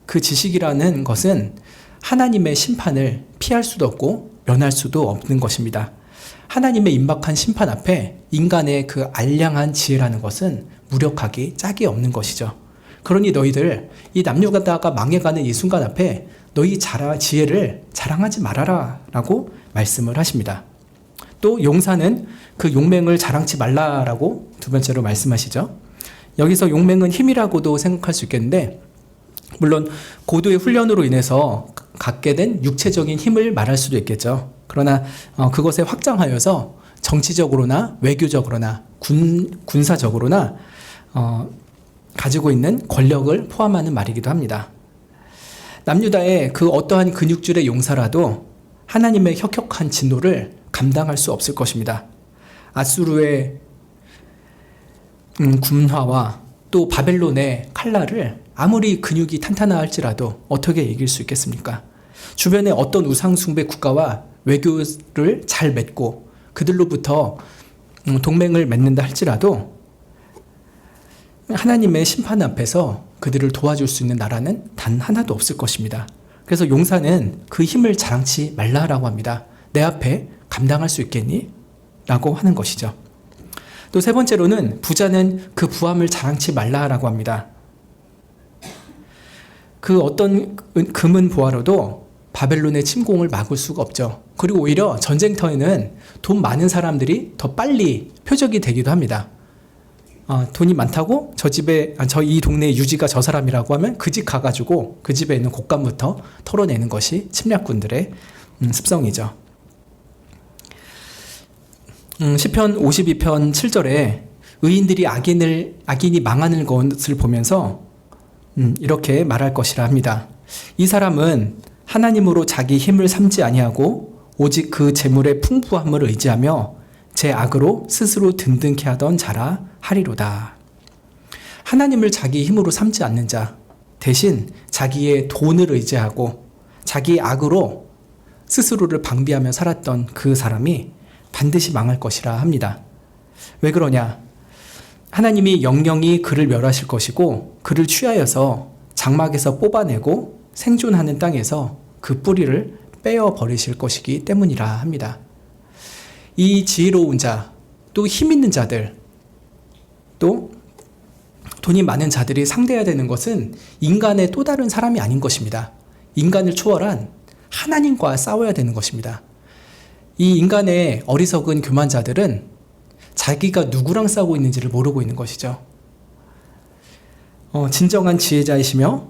그 지식이라는 것은 하나님의 심판을 피할 수도 없고 면할 수도 없는 것입니다. 하나님의 임박한 심판 앞에 인간의 그 알량한 지혜라는 것은 무력하기 짝이 없는 것이죠. 그러니 너희들 이 남녀가다가 망해가는 이 순간 앞에 너희 지혜를 자랑하지 말아라 라고 말씀을 하십니다. 또 용사는 그 용맹을 자랑치 말라라고 두 번째로 말씀하시죠. 여기서 용맹은 힘이라고도 생각할 수 있겠는데 물론 고도의 훈련으로 인해서 갖게 된 육체적인 힘을 말할 수도 있겠죠. 그러나 그것에 확장하여서 정치적으로나 외교적으로나 군사적으로나 가지고 있는 권력을 포함하는 말이기도 합니다. 남유다의 그 어떠한 근육질의 용사라도 하나님의 혁혁한 진노를 감당할 수 없을 것입니다. 아수르의 군화와 또 바벨론의 칼날을 아무리 근육이 탄탄하 할지라도 어떻게 이길 수 있겠습니까? 주변에 어떤 우상숭배 국가와 외교를 잘 맺고 그들로부터 동맹을 맺는다 할지라도 하나님의 심판 앞에서 그들을 도와줄 수 있는 나라는 단 하나도 없을 것입니다. 그래서 용사는 그 힘을 자랑치 말라라고 합니다. 내 앞에 감당할 수 있겠니? 라고 하는 것이죠. 또 세 번째로는 부자는 그 부함을 자랑치 말라라고 합니다. 그 어떤 금은 보화로도 바벨론의 침공을 막을 수가 없죠. 그리고 오히려 전쟁터에는 돈 많은 사람들이 더 빨리 표적이 되기도 합니다. 돈이 많다고 이 동네의 유지가 저 사람이라고 하면 그 집 가가지고 그 집에 있는 곡간부터 털어내는 것이 침략군들의 습성이죠. 시편 52편 7절에 의인들이 악인이 망하는 것을 보면서 이렇게 말할 것이라 합니다. 이 사람은 하나님으로 자기 힘을 삼지 아니하고 오직 그 재물의 풍부함을 의지하며 제 악으로 스스로 든든케 하던 자라 하리로다. 하나님을 자기 힘으로 삼지 않는 자, 대신 자기의 돈을 의지하고 자기의 악으로 스스로를 방비하며 살았던 그 사람이 반드시 망할 것이라 합니다. 왜 그러냐? 하나님이 영영이 그를 멸하실 것이고 그를 취하여서 장막에서 뽑아내고 생존하는 땅에서 그 뿌리를 빼어버리실 것이기 때문이라 합니다. 이 지혜로운 자, 또 힘 있는 자들, 또 돈이 많은 자들이 상대해야 되는 것은 인간의 또 다른 사람이 아닌 것입니다. 인간을 초월한 하나님과 싸워야 되는 것입니다. 이 인간의 어리석은 교만자들은 자기가 누구랑 싸우고 있는지를 모르고 있는 것이죠. 진정한 지혜자이시며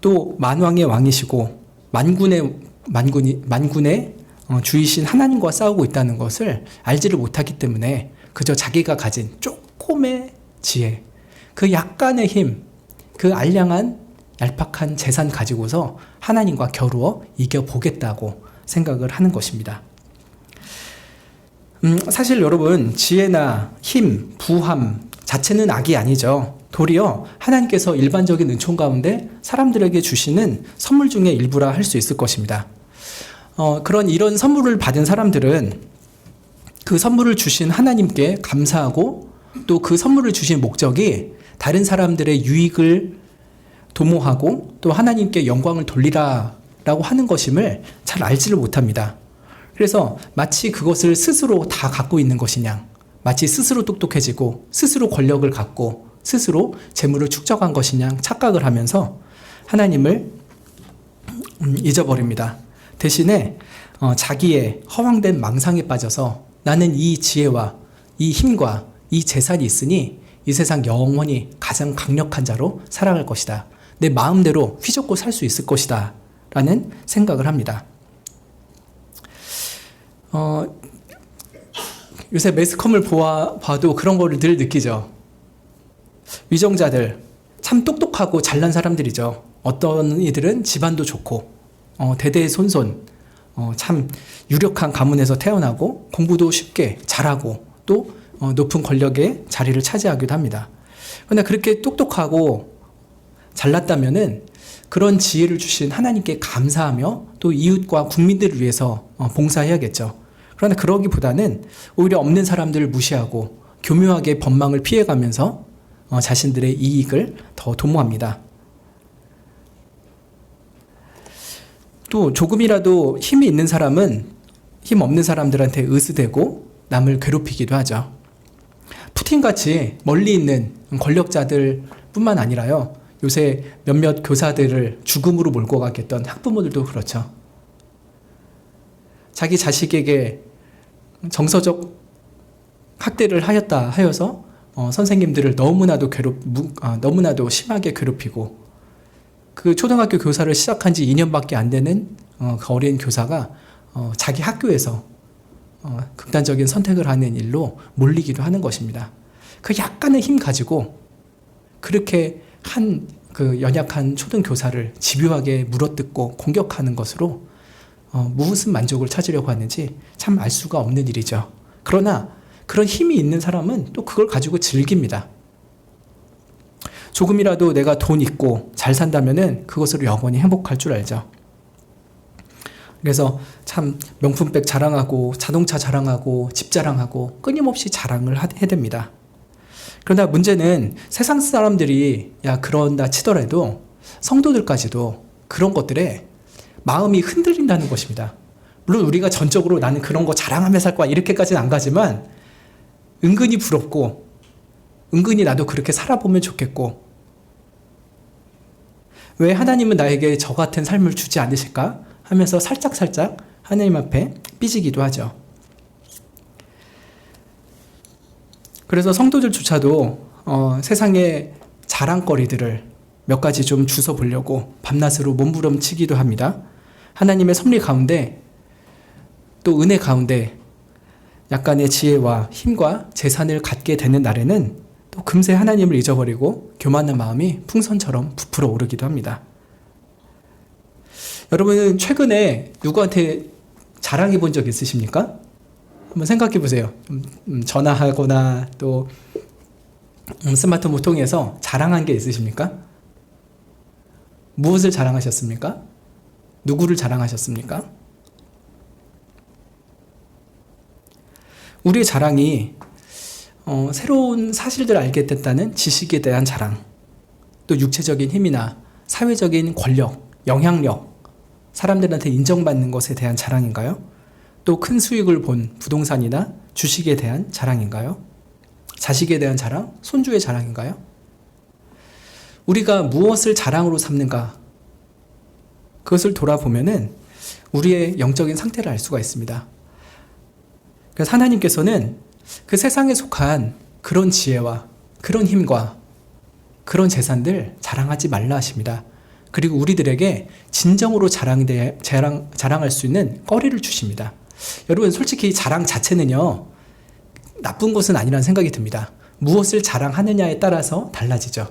또 만왕의 왕이시고 만군의 주이신 하나님과 싸우고 있다는 것을 알지를 못하기 때문에 그저 자기가 가진 조금의 지혜, 그 약간의 힘, 그 알량한 얄팍한 재산 가지고서 하나님과 겨루어 이겨보겠다고 생각을 하는 것입니다. 사실 여러분, 지혜나 힘, 부함 자체는 악이 아니죠. 도리어 하나님께서 일반적인 은총 가운데 사람들에게 주시는 선물 중에 일부라 할 수 있을 것입니다. 이런 선물을 받은 사람들은 그 선물을 주신 하나님께 감사하고 또 그 선물을 주신 목적이 다른 사람들의 유익을 도모하고 또 하나님께 영광을 돌리라라고 하는 것임을 잘 알지를 못합니다. 그래서 마치 그것을 스스로 다 갖고 있는 것이냐, 마치 스스로 똑똑해지고 스스로 권력을 갖고 스스로 재물을 축적한 것이냐 착각을 하면서 하나님을 잊어버립니다. 대신에 자기의 허황된 망상에 빠져서 나는 이 지혜와 이 힘과 이 재산이 있으니 이 세상 영원히 가장 강력한 자로 살아갈 것이다. 내 마음대로 휘젓고 살 수 있을 것이다. 라는 생각을 합니다. 요새 매스컴을 봐도 그런 거를 늘 느끼죠. 위정자들, 참 똑똑하고 잘난 사람들이죠. 어떤 이들은 집안도 좋고, 대대손손, 참 유력한 가문에서 태어나고, 공부도 쉽게 잘하고, 또 높은 권력의 자리를 차지하기도 합니다. 그러나 그렇게 똑똑하고 잘났다면은 그런 지혜를 주신 하나님께 감사하며 또 이웃과 국민들을 위해서 봉사해야겠죠. 그러나 그러기보다는 오히려 없는 사람들을 무시하고 교묘하게 법망을 피해가면서 자신들의 이익을 더 도모합니다. 또 조금이라도 힘이 있는 사람은 힘 없는 사람들한테 의스대고 남을 괴롭히기도 하죠. 푸틴같이 멀리 있는 권력자들 뿐만 아니라요, 요새 몇몇 교사들을 죽음으로 몰고 가겠던 학부모들도 그렇죠. 자기 자식에게 정서적 학대를 하여서 선생님들을 너무나도 심하게 괴롭히고, 그 초등학교 교사를 시작한 지 2년밖에 안 되는 그 어린 교사가 자기 학교에서 극단적인 선택을 하는 일로 몰리기도 하는 것입니다. 그 약간의 힘 가지고 그렇게 그 연약한 초등 교사를 집요하게 물어뜯고 공격하는 것으로 무슨 만족을 찾으려고 하는지 참 알 수가 없는 일이죠. 그러나 그런 힘이 있는 사람은 또 그걸 가지고 즐깁니다. 조금이라도 내가 돈 있고 잘 산다면은 그것으로 영원히 행복할 줄 알죠. 그래서 참 명품백 자랑하고 자동차 자랑하고 집 자랑하고 끊임없이 자랑을 해댑니다. 그러나 문제는 세상 사람들이 그런다 치더라도 성도들까지도 그런 것들에 마음이 흔들린다는 것입니다. 물론 우리가 전적으로 나는 그런 거 자랑하며 살 거야 이렇게까지는 안 가지만 은근히 부럽고 은근히 나도 그렇게 살아보면 좋겠고, 왜 하나님은 나에게 저 같은 삶을 주지 않으실까 하면서 살짝 하나님 앞에 삐지기도 하죠. 그래서 성도들조차도 세상의 자랑거리들을 몇 가지 좀 주워 보려고 밤낮으로 몸부림치기도 합니다. 하나님의 섭리 가운데 또 은혜 가운데 약간의 지혜와 힘과 재산을 갖게 되는 날에는 또 금세 하나님을 잊어버리고 교만한 마음이 풍선처럼 부풀어 오르기도 합니다. 여러분은 최근에 누구한테 자랑해 본 적 있으십니까? 한번 생각해 보세요. 전화하거나 또 스마트폰 통해서 자랑한 게 있으십니까? 무엇을 자랑하셨습니까? 누구를 자랑하셨습니까? 우리의 자랑이 새로운 사실들을 알게 됐다는 지식에 대한 자랑, 또 육체적인 힘이나 사회적인 권력, 영향력, 사람들한테 인정받는 것에 대한 자랑인가요? 또 큰 수익을 본 부동산이나 주식에 대한 자랑인가요? 자식에 대한 자랑, 손주의 자랑인가요? 우리가 무엇을 자랑으로 삼는가? 그것을 돌아보면은 우리의 영적인 상태를 알 수가 있습니다. 그래서 하나님께서는 그 세상에 속한 그런 지혜와 그런 힘과 그런 재산들 자랑하지 말라 하십니다. 그리고 우리들에게 진정으로 자랑할 수 있는 거리를 주십니다. 여러분, 솔직히 자랑 자체는요, 나쁜 것은 아니라는 생각이 듭니다. 무엇을 자랑하느냐에 따라서 달라지죠.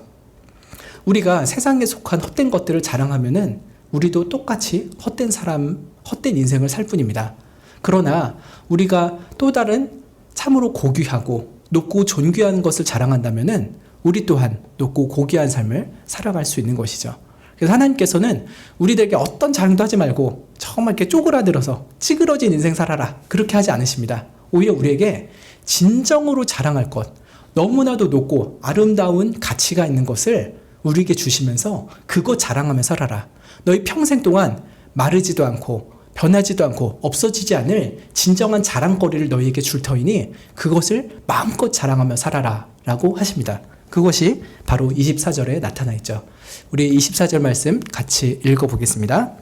우리가 세상에 속한 헛된 것들을 자랑하면은 우리도 똑같이 헛된 인생을 살 뿐입니다. 그러나 우리가 또 다른 참으로 고귀하고 높고 존귀한 것을 자랑한다면은 우리 또한 높고 고귀한 삶을 살아갈 수 있는 것이죠. 그래서 하나님께서는 우리들에게 어떤 자랑도 하지 말고 정말 이렇게 쪼그라들어서 찌그러진 인생 살아라, 그렇게 하지 않으십니다. 오히려 우리에게 진정으로 자랑할 것, 너무나도 높고 아름다운 가치가 있는 것을 우리에게 주시면서 그것 자랑하며 살아라. 너희 평생 동안 마르지도 않고 변하지도 않고 없어지지 않을 진정한 자랑거리를 너희에게 줄 터이니 그것을 마음껏 자랑하며 살아라 라고 하십니다. 그것이 바로 24절에 나타나 있죠. 우리 24절 말씀 같이 읽어보겠습니다.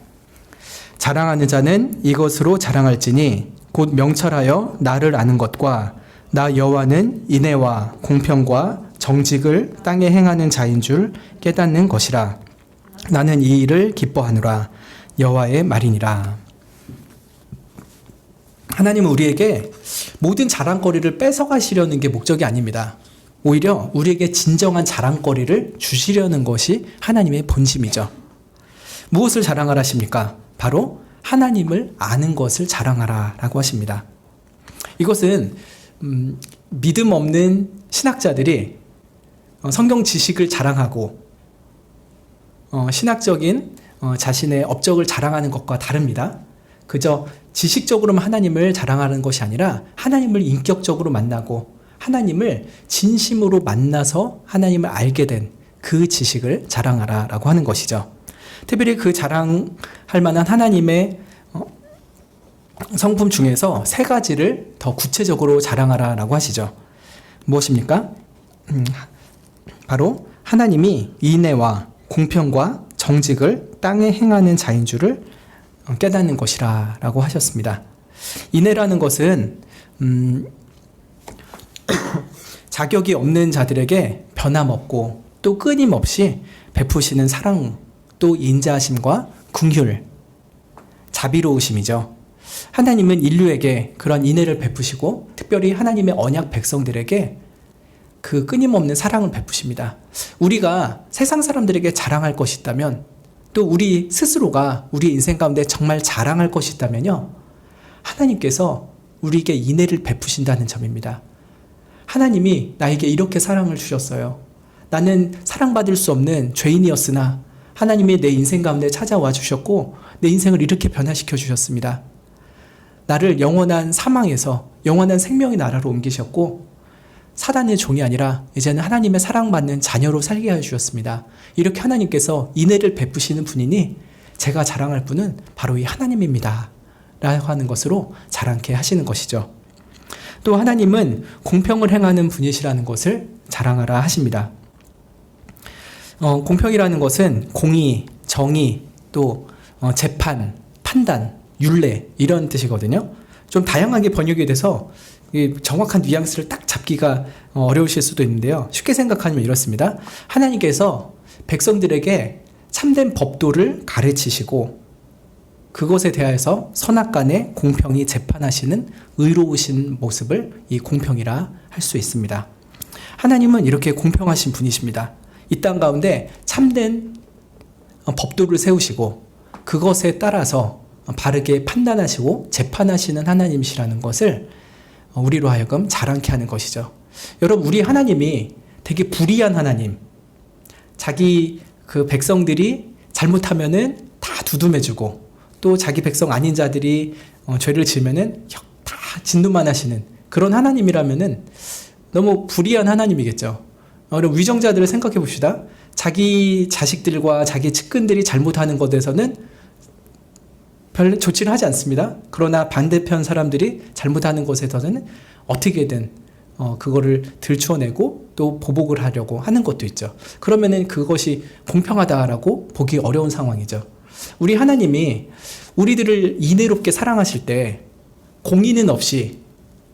자랑하는 자는 이것으로 자랑할지니 곧 명철하여 나를 아는 것과 나 여호와는 인애와 공평과 정직을 땅에 행하는 자인 줄 깨닫는 것이라. 나는 이 일을 기뻐하노라. 여호와의 말이니라. 하나님은 우리에게 모든 자랑거리를 뺏어가시려는 게 목적이 아닙니다. 오히려 우리에게 진정한 자랑거리를 주시려는 것이 하나님의 본심이죠. 무엇을 자랑하라 하십니까? 바로 하나님을 아는 것을 자랑하라 라고 하십니다. 이것은 믿음 없는 신학자들이 성경 지식을 자랑하고 신학적인 자신의 업적을 자랑하는 것과 다릅니다. 그저 지식적으로만 하나님을 자랑하는 것이 아니라 하나님을 인격적으로 만나고 하나님을 진심으로 만나서 하나님을 알게 된 그 지식을 자랑하라 라고 하는 것이죠. 특별히 그 자랑할 만한 하나님의 성품 중에서 3가지를 더 구체적으로 자랑하라 라고 하시죠. 무엇입니까? 바로 하나님이 인애와 공평과 정직을 땅에 행하는 자인 줄을 깨닫는 것이라 라고 하셨습니다. 인애라는 것은 자격이 없는 자들에게 변함없고 또 끊임없이 베푸시는 사랑, 또 인자하심과 긍휼, 자비로우심이죠. 하나님은 인류에게 그런 인애를 베푸시고 특별히 하나님의 언약 백성들에게 그 끊임없는 사랑을 베푸십니다. 우리가 세상 사람들에게 자랑할 것이 있다면, 또 우리 스스로가 우리 인생 가운데 정말 자랑할 것이 있다면요, 하나님께서 우리에게 인애를 베푸신다는 점입니다. 하나님이 나에게 이렇게 사랑을 주셨어요. 나는 사랑받을 수 없는 죄인이었으나 하나님이 내 인생 가운데 찾아와 주셨고 내 인생을 이렇게 변화시켜 주셨습니다. 나를 영원한 사망에서 영원한 생명의 나라로 옮기셨고 사단의 종이 아니라 이제는 하나님의 사랑받는 자녀로 살게 하여 주셨습니다. 이렇게 하나님께서 인애를 베푸시는 분이니 제가 자랑할 분은 바로 이 하나님입니다 라고 하는 것으로 자랑케 하시는 것이죠. 또 하나님은 공평을 행하는 분이시라는 것을 자랑하라 하십니다. 공평이라는 것은 공의, 정의, 또 재판, 판단, 율례 이런 뜻이거든요. 좀 다양하게 번역이 돼서 정확한 뉘앙스를 딱 잡기가 어려우실 수도 있는데요. 쉽게 생각하면 이렇습니다. 하나님께서 백성들에게 참된 법도를 가르치시고 그것에 대하여서 선악간에 공평히 재판하시는 의로우신 모습을 이 공평이라 할 수 있습니다. 하나님은 이렇게 공평하신 분이십니다. 이 땅 가운데 참된 법도를 세우시고 그것에 따라서 바르게 판단하시고 재판하시는 하나님이시라는 것을 우리로 하여금 자랑케 하는 것이죠. 여러분, 우리 하나님이 되게 불의한 하나님, 자기 그 백성들이 잘못하면은 다 두둠해주고 또 자기 백성 아닌 자들이 죄를 지으면은 다 진노만 하시는 그런 하나님이라면은 너무 불의한 하나님이겠죠. 그럼 위정자들을 생각해 봅시다. 자기 자식들과 자기 측근들이 잘못하는 것에서는 별 조치를 하지 않습니다. 그러나 반대편 사람들이 잘못하는 것에서는 어떻게든 그거를 들추어내고 또 보복을 하려고 하는 것도 있죠. 그러면은 그것이 공평하다라고 보기 어려운 상황이죠. 우리 하나님이 우리들을 인애롭게 사랑하실 때 공의는 없이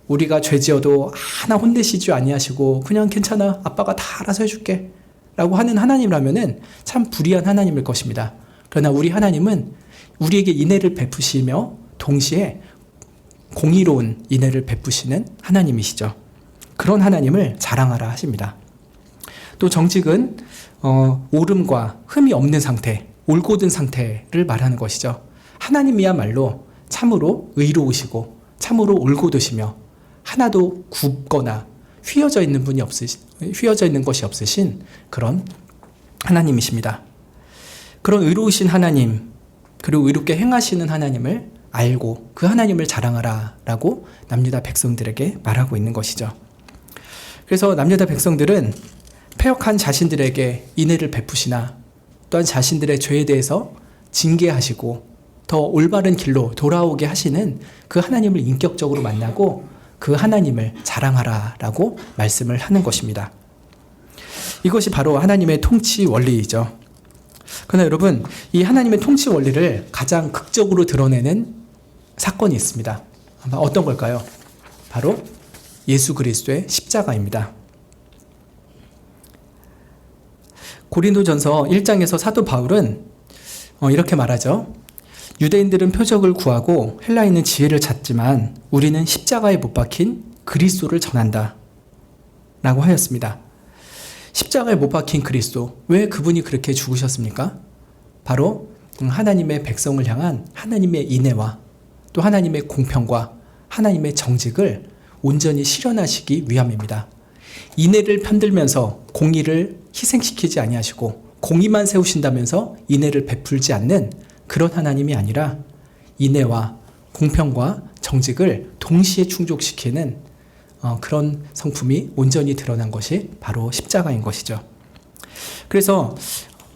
우리가 죄지어도 하나 혼내시지 아니하시고 그냥 괜찮아, 아빠가 다 알아서 해줄게 라고 하는 하나님이라면은 참 불의한 하나님일 것입니다. 그러나 우리 하나님은 우리에게 인애를 베푸시며 동시에 공의로운 인애를 베푸시는 하나님이시죠. 그런 하나님을 자랑하라 하십니다. 또 정직은 옳음과 흠이 없는 상태, 올곧은 상태를 말하는 것이죠. 하나님이야말로 참으로 의로우시고 참으로 올곧으시며 하나도 굽거나 휘어져 있는 것이 없으신 그런 하나님이십니다. 그런 의로우신 하나님, 그리고 의롭게 행하시는 하나님을 알고 그 하나님을 자랑하라 라고 남유다 백성들에게 말하고 있는 것이죠. 그래서 남유다 백성들은 패역한 자신들에게 인애를 베푸시나 또한 자신들의 죄에 대해서 징계하시고 더 올바른 길로 돌아오게 하시는 그 하나님을 인격적으로 만나고 그 하나님을 자랑하라 라고 말씀을 하는 것입니다. 이것이 바로 하나님의 통치 원리이죠. 그러나 여러분, 이 하나님의 통치 원리를 가장 극적으로 드러내는 사건이 있습니다. 어떤 걸까요? 바로 예수 그리스도의 십자가입니다. 고린도전서 1장에서 사도 바울은 이렇게 말하죠. 유대인들은 표적을 구하고 헬라인은 지혜를 찾지만 우리는 십자가에 못 박힌 그리스도를 전한다 라고 하였습니다. 십자가에 못 박힌 그리스도, 왜 그분이 그렇게 죽으셨습니까? 바로 하나님의 백성을 향한 하나님의 인애와 또 하나님의 공평과 하나님의 정직을 온전히 실현하시기 위함입니다. 인애를 편들면서 공의를 희생시키지 아니하시고 공의만 세우신다면서 인애를 베풀지 않는 그런 하나님이 아니라 인애와 공평과 정직을 동시에 충족시키는 그런 성품이 온전히 드러난 것이 바로 십자가인 것이죠. 그래서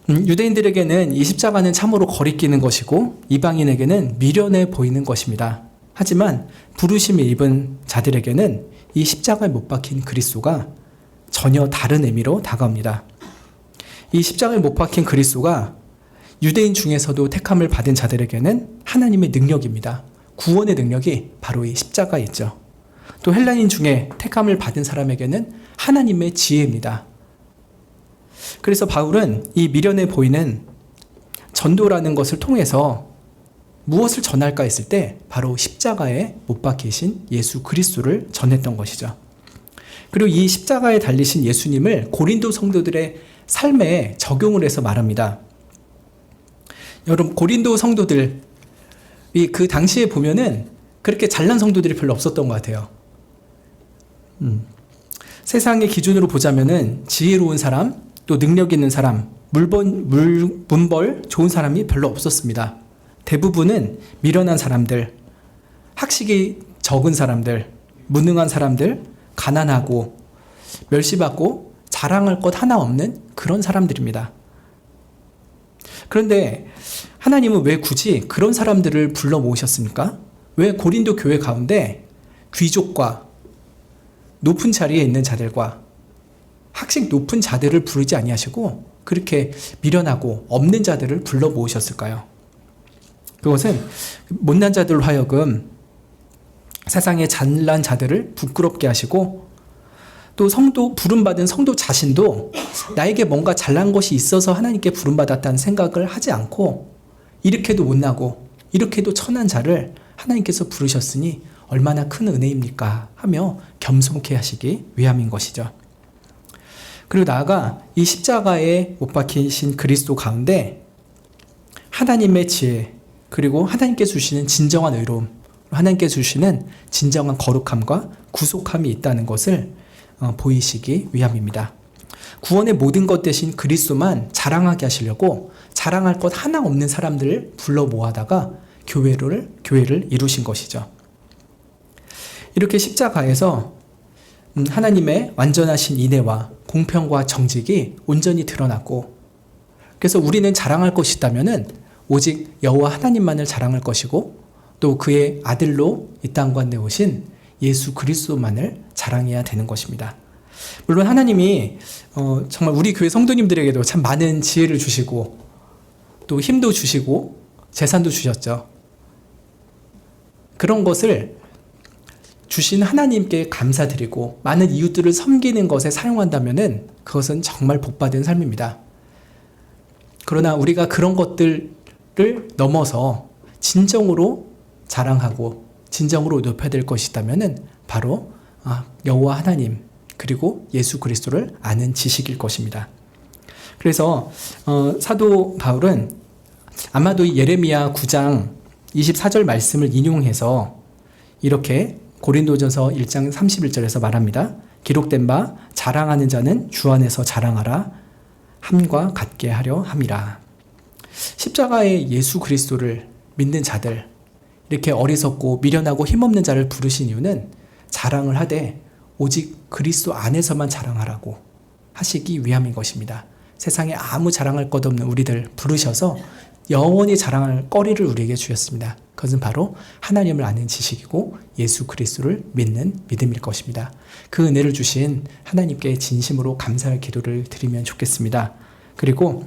유대인들에게는 이 십자가는 참으로 거리끼는 것이고 이방인에게는 미련해 보이는 것입니다. 하지만 부르심을 입은 자들에게는 이 십자가에 못 박힌 그리스도가 전혀 다른 의미로 다가옵니다. 이 십자가에 못 박힌 그리스도가 유대인 중에서도 택함을 받은 자들에게는 하나님의 능력입니다. 구원의 능력이 바로 이 십자가에 있죠. 또 헬라인 중에 택함을 받은 사람에게는 하나님의 지혜입니다. 그래서 바울은 이 미련해 보이는 전도라는 것을 통해서 무엇을 전할까 했을 때 바로 십자가에 못 박히신 예수 그리스도를 전했던 것이죠. 그리고 이 십자가에 달리신 예수님을 고린도 성도들의 삶에 적용을 해서 말합니다. 여러분, 고린도 성도들이 그 당시에 보면은 그렇게 잘난 성도들이 별로 없었던 것 같아요. 세상의 기준으로 보자면은 지혜로운 사람, 또 능력 있는 사람, 문벌 좋은 사람이 별로 없었습니다. 대부분은 미련한 사람들, 학식이 적은 사람들, 무능한 사람들, 가난하고 멸시받고 자랑할 것 하나 없는 그런 사람들입니다. 그런데 하나님은 왜 굳이 그런 사람들을 불러 모으셨습니까? 왜 고린도 교회 가운데 귀족과 높은 자리에 있는 자들과 학식 높은 자들을 부르지 아니하시고 그렇게 미련하고 없는 자들을 불러 모으셨을까요? 그것은 못난 자들로 하여금 세상의 잘난 자들을 부끄럽게 하시고 또 부름받은 성도 자신도 나에게 뭔가 잘난 것이 있어서 하나님께 부름받았다는 생각을 하지 않고 이렇게도 못나고 이렇게도 천한 자를 하나님께서 부르셨으니 얼마나 큰 은혜입니까? 하며 겸손케 하시기 위함인 것이죠. 그리고 나아가 이 십자가에 못 박히신 그리스도 가운데 하나님의 지혜 그리고 하나님께서 주시는 진정한 의로움, 하나님께서 주시는 진정한 거룩함과 구속함이 있다는 것을 보이시기 위함입니다. 구원의 모든 것 대신 그리스도만 자랑하게 하시려고 자랑할 것 하나 없는 사람들을 불러 모아다가 교회를 이루신 것이죠. 이렇게 십자가에서 하나님의 완전하신 인애와 공평과 정직이 온전히 드러났고, 그래서 우리는 자랑할 것이 있다면은 오직 여호와 하나님만을 자랑할 것이고 또 그의 아들로 이 땅 가운데 오신 예수 그리스도만을 자랑해야 되는 것입니다. 물론 하나님이 정말 우리 교회 성도님들에게도 참 많은 지혜를 주시고 또 힘도 주시고 재산도 주셨죠. 그런 것을 주신 하나님께 감사드리고 많은 이웃들을 섬기는 것에 사용한다면은 그것은 정말 복받은 삶입니다. 그러나 우리가 그런 것들을 넘어서 진정으로 자랑하고 진정으로 높여야 될 것이 있다면은 바로 여호와 하나님 그리고 예수 그리스도를 아는 지식일 것입니다. 그래서 사도 바울은 아마도 예레미야 9장 24절 말씀을 인용해서 이렇게 고린도전서 1장 31절에서 말합니다. 기록된 바 자랑하는 자는 주 안에서 자랑하라 함과 같게 하려 함이라. 십자가의 예수 그리스도를 믿는 자들, 이렇게 어리석고 미련하고 힘없는 자를 부르신 이유는 자랑을 하되 오직 그리스도 안에서만 자랑하라고 하시기 위함인 것입니다. 세상에 아무 자랑할 것 없는 우리들 부르셔서 영원히 자랑할 거리를 우리에게 주셨습니다. 그것은 바로 하나님을 아는 지식이고 예수 그리스도를 믿는 믿음일 것입니다. 그 은혜를 주신 하나님께 진심으로 감사할 기도를 드리면 좋겠습니다. 그리고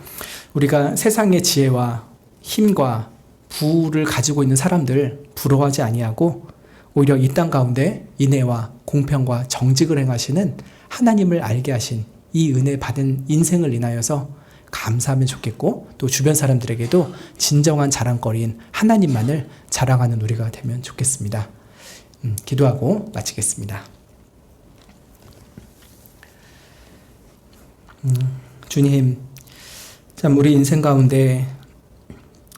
우리가 세상의 지혜와 힘과 부를 가지고 있는 사람들 부러워하지 아니하고 오히려 이 땅 가운데 인애와 공평과 정직을 행하시는 하나님을 알게 하신 이 은혜 받은 인생을 인하여서 감사하면 좋겠고, 또 주변 사람들에게도 진정한 자랑거리인 하나님만을 자랑하는 우리가 되면 좋겠습니다. 기도하고 마치겠습니다. 주님, 참 우리 인생 가운데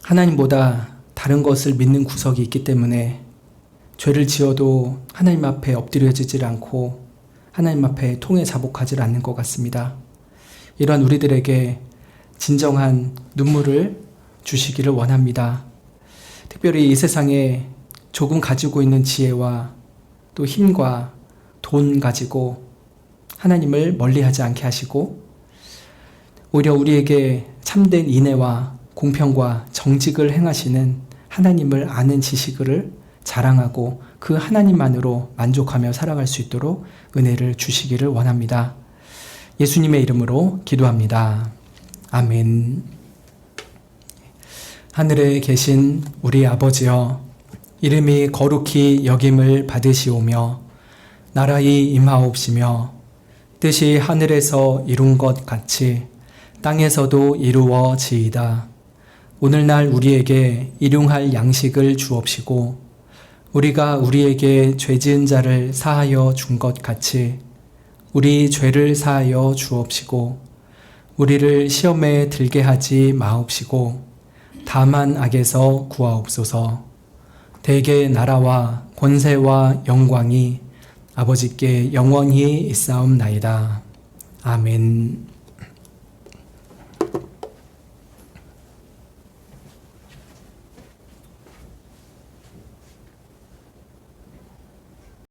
하나님보다 다른 것을 믿는 구석이 있기 때문에 죄를 지어도 하나님 앞에 엎드려지질 않고 하나님 앞에 통해 자복하지 않는 것 같습니다. 이러한 우리들에게 진정한 눈물을 주시기를 원합니다. 특별히 이 세상에 조금 가지고 있는 지혜와 또 힘과 돈 가지고 하나님을 멀리하지 않게 하시고, 오히려 우리에게 참된 인애와 공평과 정직을 행하시는 하나님을 아는 지식을 자랑하고 그 하나님만으로 만족하며 살아갈 수 있도록 은혜를 주시기를 원합니다. 예수님의 이름으로 기도합니다. 아멘. 하늘에 계신 우리 아버지여, 이름이 거룩히 여김을 받으시오며 나라의 임하옵시며 뜻이 하늘에서 이룬 것 같이 땅에서도 이루어지이다. 오늘날 우리에게 일용할 양식을 주옵시고 우리가 우리에게 죄 지은 자를 사하여 준 것 같이 우리 죄를 사하여 주옵시고 우리를 시험에 들게 하지 마옵시고 다만 악에서 구하옵소서. 대개 나라와 권세와 영광이 아버지께 영원히 있사옵나이다. 아멘.